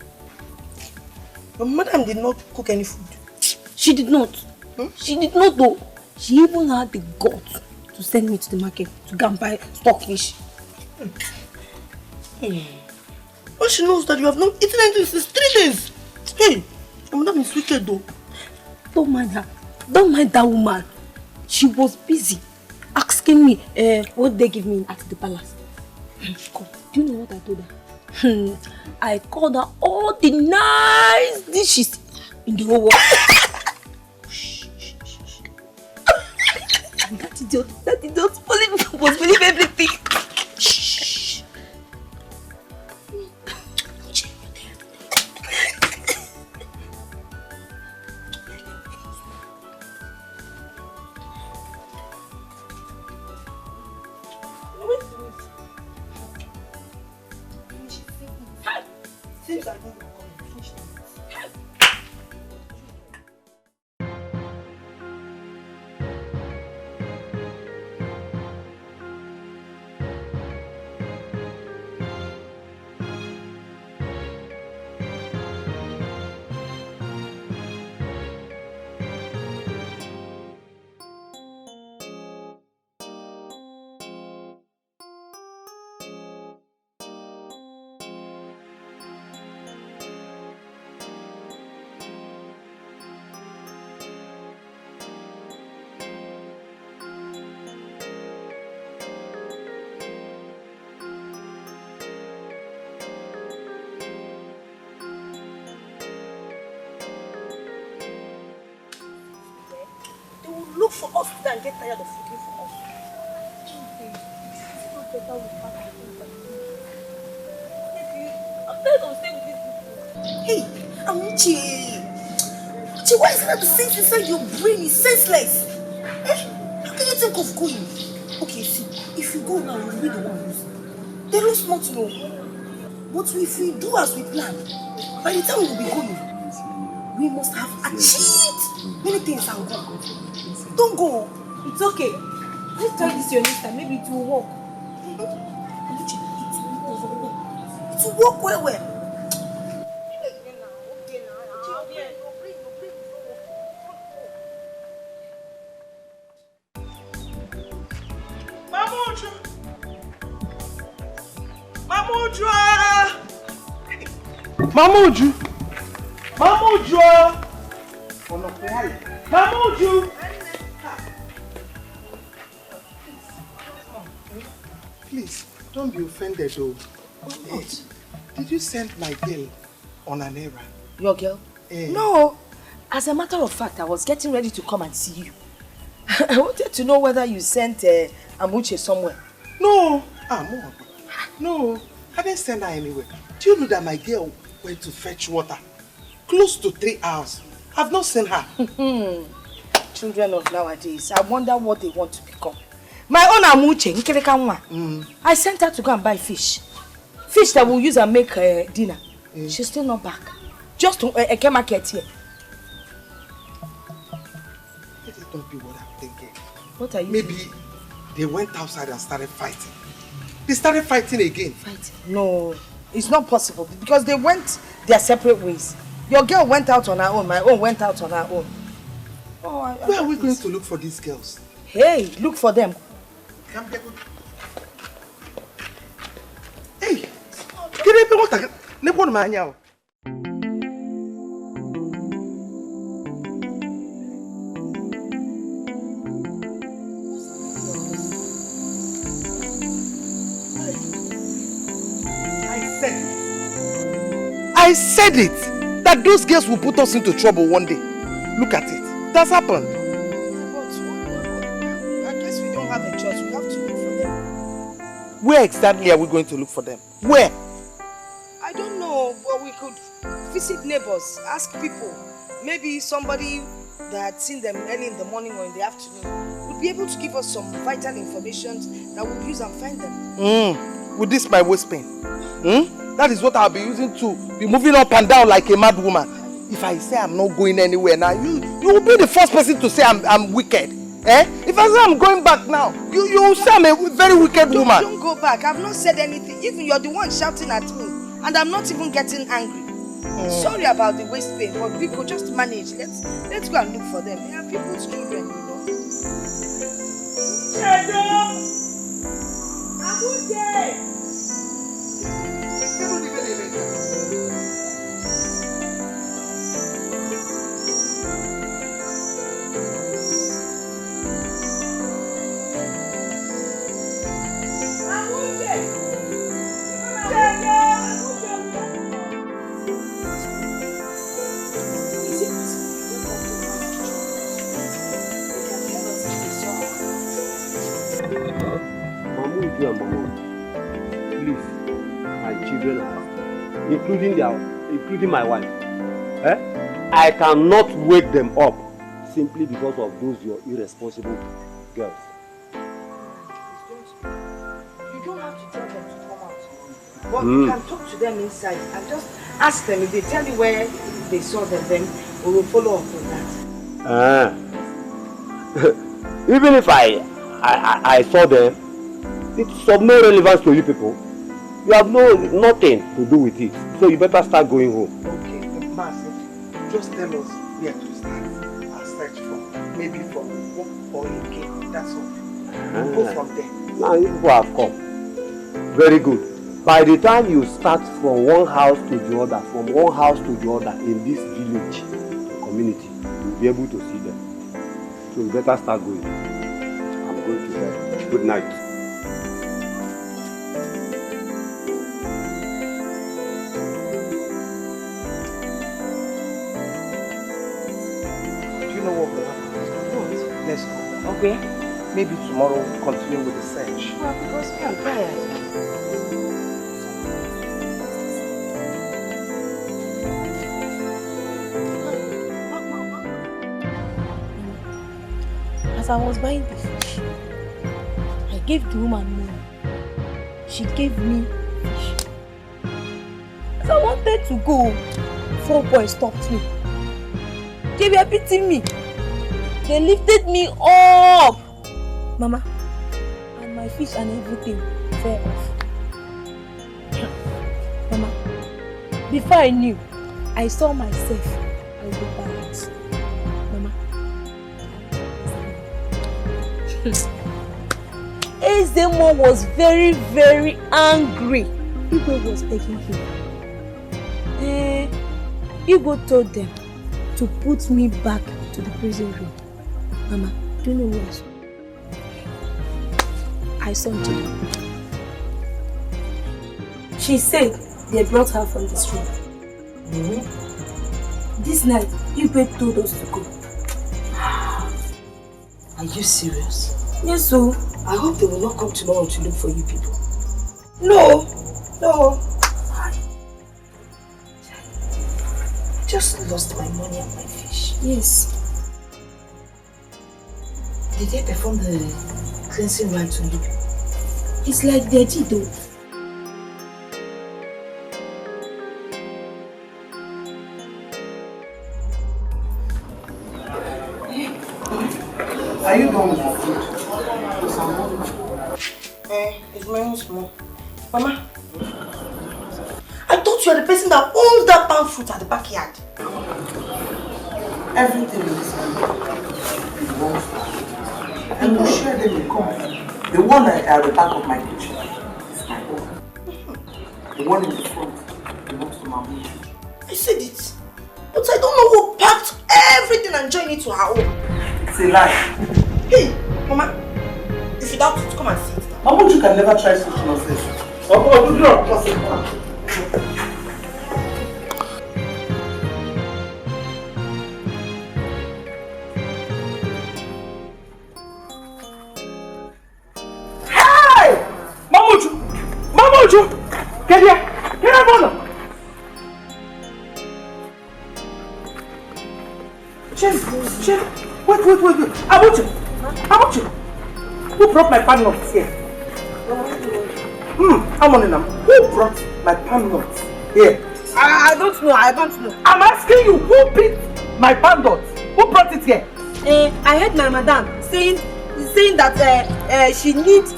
Your madam did not cook any food. She did not. She did not though. She even had the guts to send me to the market to go and buy stockfish. But she knows that you have not eaten anything since 3 days. Hey, your madam is wicked though. Don't mind her. Don't mind that woman. She was busy asking me what they give me at the palace. Come, do you know what I told her? I called her all the nice dishes in the whole world. And that idiot was believe everything. Shh. Seems like no one coming. Finish them. Look for us and get tired of looking for us. It's not better we pack the things and leave. I'm tired of staying with these people. Hey, Amuchi! Amuchi, why is that the sense inside your brain is senseless? Eh? How can you think of going? Okay, see, if you go now, you'll be the one losing. There is not no. But if we do as we plan, by the time we'll be going, we must have achieved many things and go. Don't go. It's okay. Let's try this your next time. Maybe it will work. It will work well, well. Mamuju! Mamuju! Mamuju! Please, don't be offended though. Hey, did you send my girl on an errand? Your girl? No. As a matter of fact, I was getting ready to come and see you. I wanted to know whether you sent Amuche somewhere. No. No, I didn't send her anywhere. Do you know that my girl went to fetch water? Close to 3 hours. I've not seen her. Children of nowadays, I wonder what they want to become. My own Amuche, I sent her to go and buy fish. Fish that we'll use and make dinner. She's still not back. Just to a market here. Let it not be what I'm thinking. What are you Maybe thinking? They went outside and started fighting. They started fighting again. No, it's not possible because they went their separate ways. Your girl went out on her own, my own went out on her own. Where are we going to look for these girls? Hey, look for them. Hey, get water. I said it, that those girls will put us into trouble one day. Look at it. That's happened. I guess we don't have a choice. We have to look for them. Where exactly are we going to look for them? Where? I don't know, but we could visit neighbors, ask people. Maybe somebody that had seen them early in the morning or in the afternoon would be able to give us some vital information that we'll use and find them. With this my waist pain. That is what I'll be using to be moving up and down like a mad woman. If I say I'm not going anywhere now, you will be the first person to say I'm wicked. If I say I'm going back now, you will say I'm a very wicked woman. Don't go back. I've not said anything. Even you're the one shouting at me. And I'm not even getting angry. Sorry about the waist pain, but we could just manage. Let's go and look for them. They are people's children, you know. Please, my children are after, including my wife. I cannot wake them up simply because of those your irresponsible girls. You don't have to tell them to come out. But you can talk to them inside and just Ask them. If they tell you where they saw them, then we will follow up on that. Even if I saw them, it's of no relevance to you people. You have nothing to do with it. So you better start going home. Okay, Master, just tell us where to start our search from. Maybe from work or a game. That's all. We'll go from there. Now you people have come. Very good. By the time you start from one house to the other, in this village, community, you'll be able to see them. So you better start going. I'm going to bed. Good night. Do you know what will happen? What? Let's go. Okay. Maybe tomorrow we'll continue with the search. Because I'm tired. As I was buying the fish, I gave the woman money. She gave me fish. As I wanted to go, 4 boys stopped me. They were beating me. They lifted me up. Mama, and my fish and everything fell off. Mama, before I knew, I saw myself as the balance. Mama. Ezemo was very, very angry. Igwe was begging him. Igwe told them to put me back to the prison room. Mama, do you know what? I saw Jane. She said they brought her from the street. This night, Igwe told us to go. Are you serious? Yes, so. I hope they will not come tomorrow to look for you people. No. Just lost my money and my fish. Yes. Did they perform the cleansing rites on you? It's like they did though. Are you done with your food? It's very small. Mama, I thought you were the person that owns that palm fruit at the backyard. Everything in this house belongs to me. And we'll share them in common. The one at the back of my kitchen is my own. The one in the front belongs to my mom. I said it. But I don't know who packed everything and joined it to her own. It's a lie. Hey, Mama, if you doubt it, come and see it. Mama, you can never try such nonsense. Oh, no, possible. Get here! Get here, brother! Chen, wait. Abuchi! Who brought my pan nuts here? I'm on them. Who brought my pan nuts here? I don't know. I'm asking you, who picked my pan nuts? Who brought it here? I heard my madam saying that she needs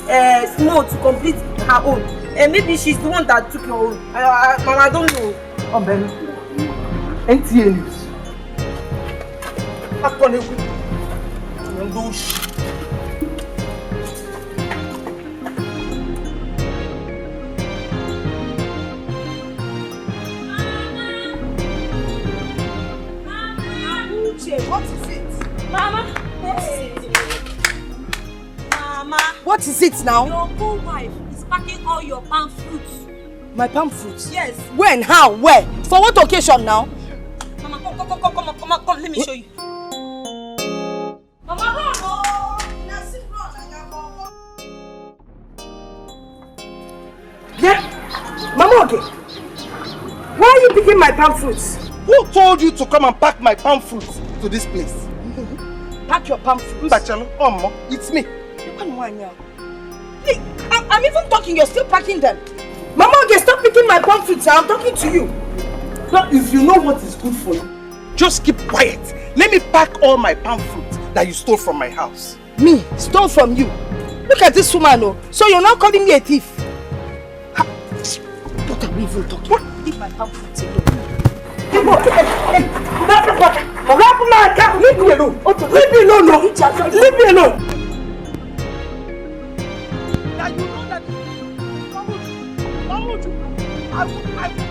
small to complete her own. Maybe she's the one that took your own. I don't know. Oh, Ben. NTA News. What is it? Mama. Hey. Mama. What is it now? Your co-wife is packing all your palm fruits. My palm fruits? Yes. When? How? Where? For what occasion now? Mama, come, let me show you. Mama, run! Yeah? Mama, okay. Why are you picking my palm fruits? Who told you to come and pack my palm fruits to this place? Pack your palm fruits? It's me. Hey, I'm even talking, you're still packing them. Mama, okay, stop picking my palm fruits. I'm talking to you. Now, if you know what is good for you, just keep quiet. Let me pack all my palm fruit that you stole from my house. Me? Stole from you? Look at this woman, oh. So you're not calling me a thief? What are we even talking? What? Leave my palm fruit alone. Leave me alone. Leave me alone. Leave me alone. Now you know that Mamuju, I will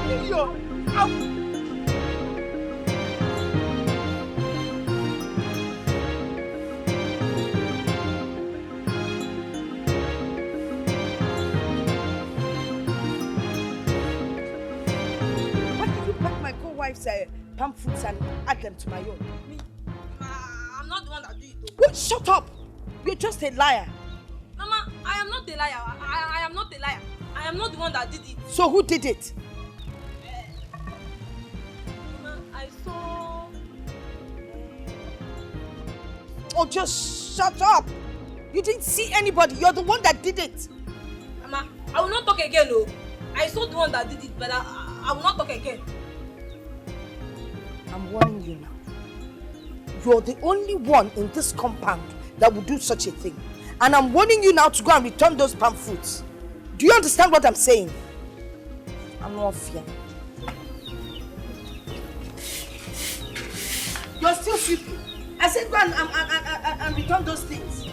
kill you. Wife's palm fruits and add them to my own. Me? I'm not the one that did it. Well, shut up! You're just a liar. Mama, I am not a liar. I am not a liar. I am not the one that did it. So who did it? Mama, I saw... Oh, just shut up! You didn't see anybody. You're the one that did it. Mama, I will not talk again, no. I saw the one that did it, but I will not talk again. I'm warning you now. You're the only one in this compound that would do such a thing. And I'm warning you now to go and return those palm fruits. Do you understand what I'm saying? I'm not fear. You're still sleeping. I said go and return those things.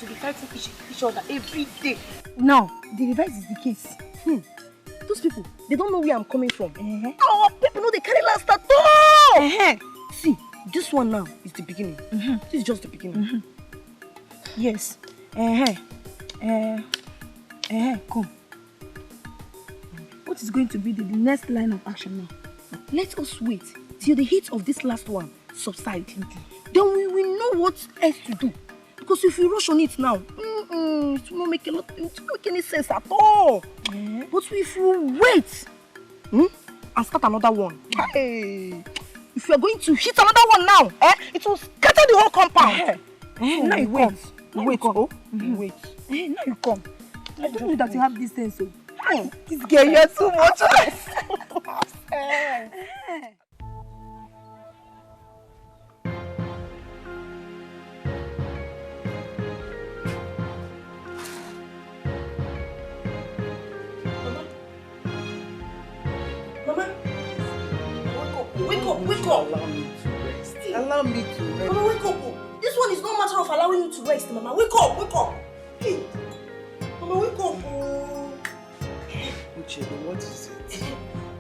To be fighting each other every day. Now, the reverse is the case. Those people, they don't know where I'm coming from. Our people know they carry last at all. See, this one now is the beginning. This is just the beginning. Yes. Come. What is going to be the next line of action now? Let us wait till the heat of this last one subsides. Then we will know what else to do. Because if we rush on it now, it won't make any sense at all. But if we wait and start another one, if we are going to hit another one now, it will scatter the whole compound. Now you wait. Wait. Wait. Now you come. I don't know that you have this sense. This girl, you're too much. Wake up. Allow me to rest. Mama, wake up. This one is no matter of allowing you to rest, Mama. Wake up. Hey. Mama, wake up. Uche, what is it?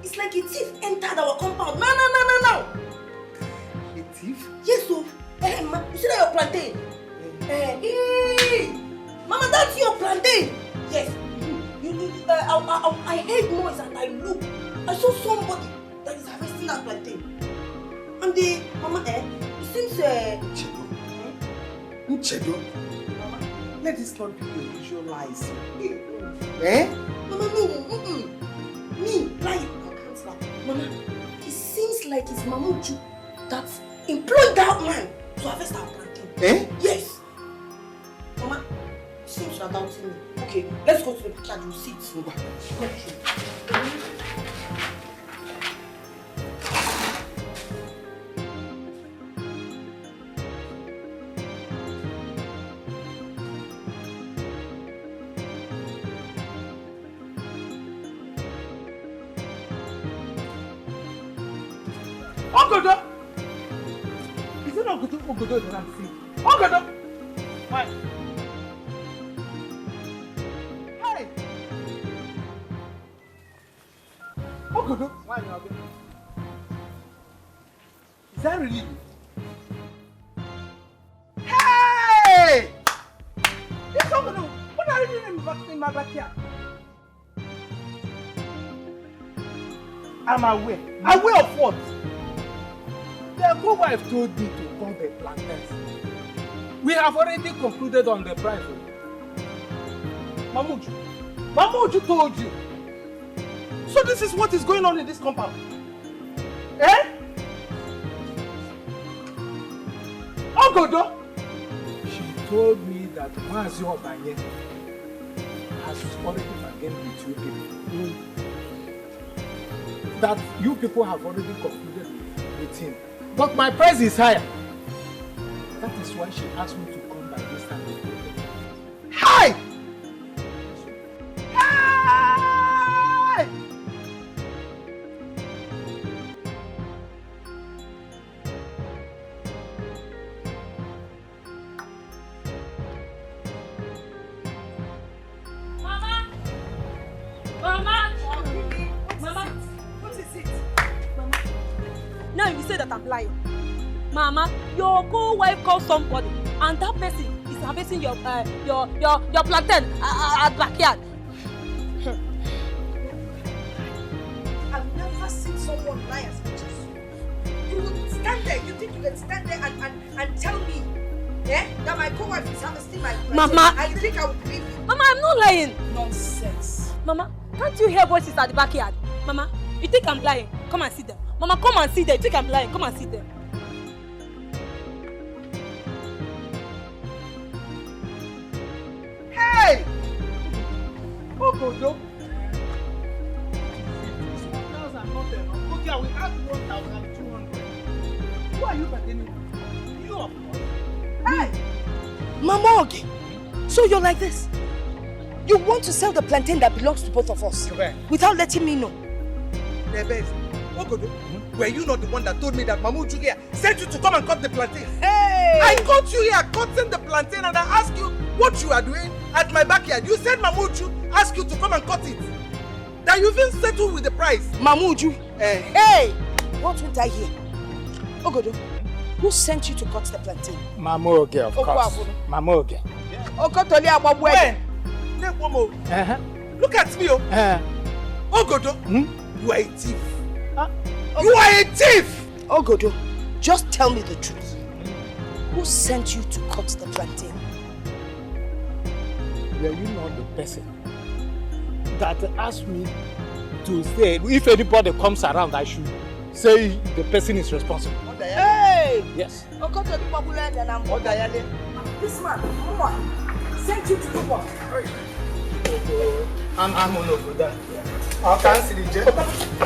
It's like a thief entered our compound. No. A thief? Yes, so. You see that your plantain? Hey. Mama, that's your plantain. Yes. I heard noise and I looked. I saw somebody that is harvesting that plantain. And Mama, it seems... Uchedo? Mama, let this not be your usual lies. Mama, no. Me, lie. I can't lie. Mama, it seems like it's Mamuju that employed that man to harvest our plantain. Yes. Mama, it seems you are doubting me. Okay, let's go to the backyard. We'll sit. Ogodo! Is it Ogodo that I'm seeing? Ogodo! Why? Hey! Ogodo! Why are you? Is that really you? Hey! This Ogodo! What are you doing in my backyard? I'm aware. Aware of what? The co-wife told me to call the plantains. We have already concluded on the price. Mamuju told you. So this is what is going on in this compound. Ogodo? She told me that Mazi Obanye has already bargained with you people. That you people have already concluded with him. But my price is higher. That is why she asked me to come by this time. Hi! Now you say that I'm lying. Mama, your co-wife called somebody and that person is harvesting your plantain at backyard. I've never seen someone lie as much as you. You would stand there, you think you can stand there and tell me that my co-wife is harvesting my plantain? Mama! I think I would believe you. Mama, I'm not lying. Nonsense. Mama, can't you hear voices at the backyard? Mama, you think I'm lying? Come and see them. Mama, come and see them. You think I'm lying? Come and see them. Hey! Oh, Godo. Okay, we have 1,200. Who are you bargaining? You of course. Hey! Mama Oge, so you're like this? You want to sell the plantain that belongs to both of us without letting me know? Ogodo, were you not the one that told me that Mamu Julia sent you to come and cut the plantain? Hey! I got you here cutting the plantain and I asked you what you are doing at my backyard. You said Mamuju asked you to come and cut it. That you even settled with the price. Mamuju? Hey! What would I hear? Ogodo, who sent you to cut the plantain? Mama Oge, of course. Mama Oge. When? Look at me, Ogodo, you are a thief. You are a thief! Ogodo, just tell me the truth. Who sent you to cut the plantain? Were you not the person that asked me to say if anybody comes around, I should say the person is responsible? Hey! Yes. This man, sent you to do what? I'm over that. I can't see the jet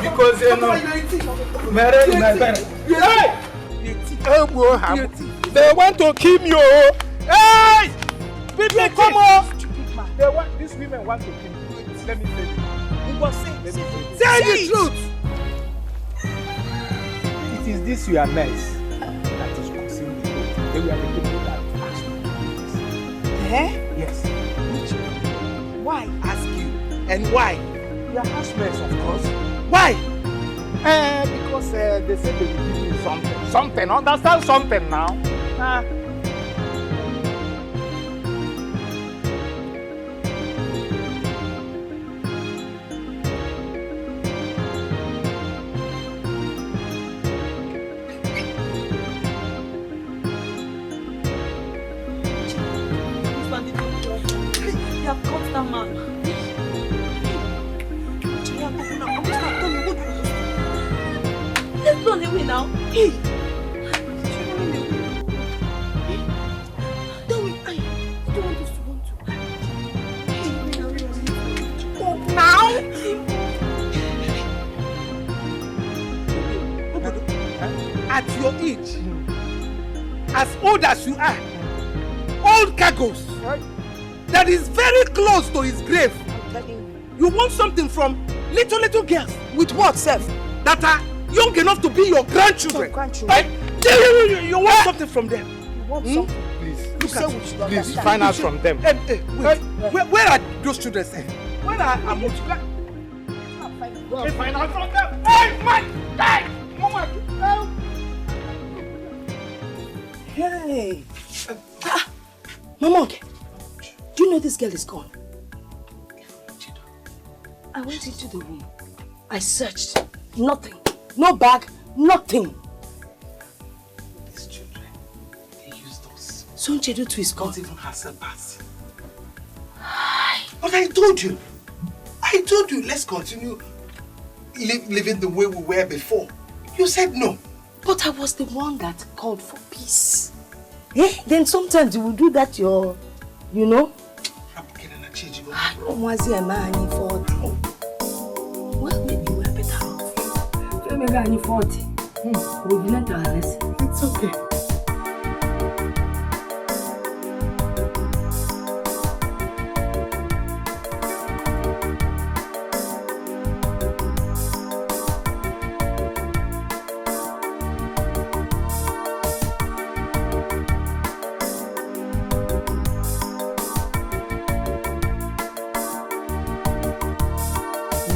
because they want to kill me. Hey! People, come on! These women want to kill me. Let me tell you. Say the truth! It is this your mess that is causing the boat. They were the people that asked me to do this. Yes. Why? Ask you. And why? Your housemates, of course. Why? Because they said they will give me something. Something. Understand something now? You have cut that man. Let's run away now. Hey! Tell me, I don't want us to run to. Oh, now? At your age, as old as you are, old cargoes, that is very close to his grave. You want something from little girls. With what, Seth? That are young enough to be your grandchildren. You want something from them. You want something? Please find out from them. Wait, where are those children? Where are Amutu? Find out from them. Hey, man! Hey! Hey! Mama, do you know this girl is gone? I went into the room. I searched. Nothing. No bag. Nothing. These children, they used us. Son Chedu to his gone. Not even has a pass. But I told you, let's continue living the way we were before. You said no. But I was the one that called for peace. Then sometimes you will do that your You know? I don't want to see a man in 40. Well, maybe we're better off. Let me go in 40. We've learned our lesson. It's okay.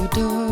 Udo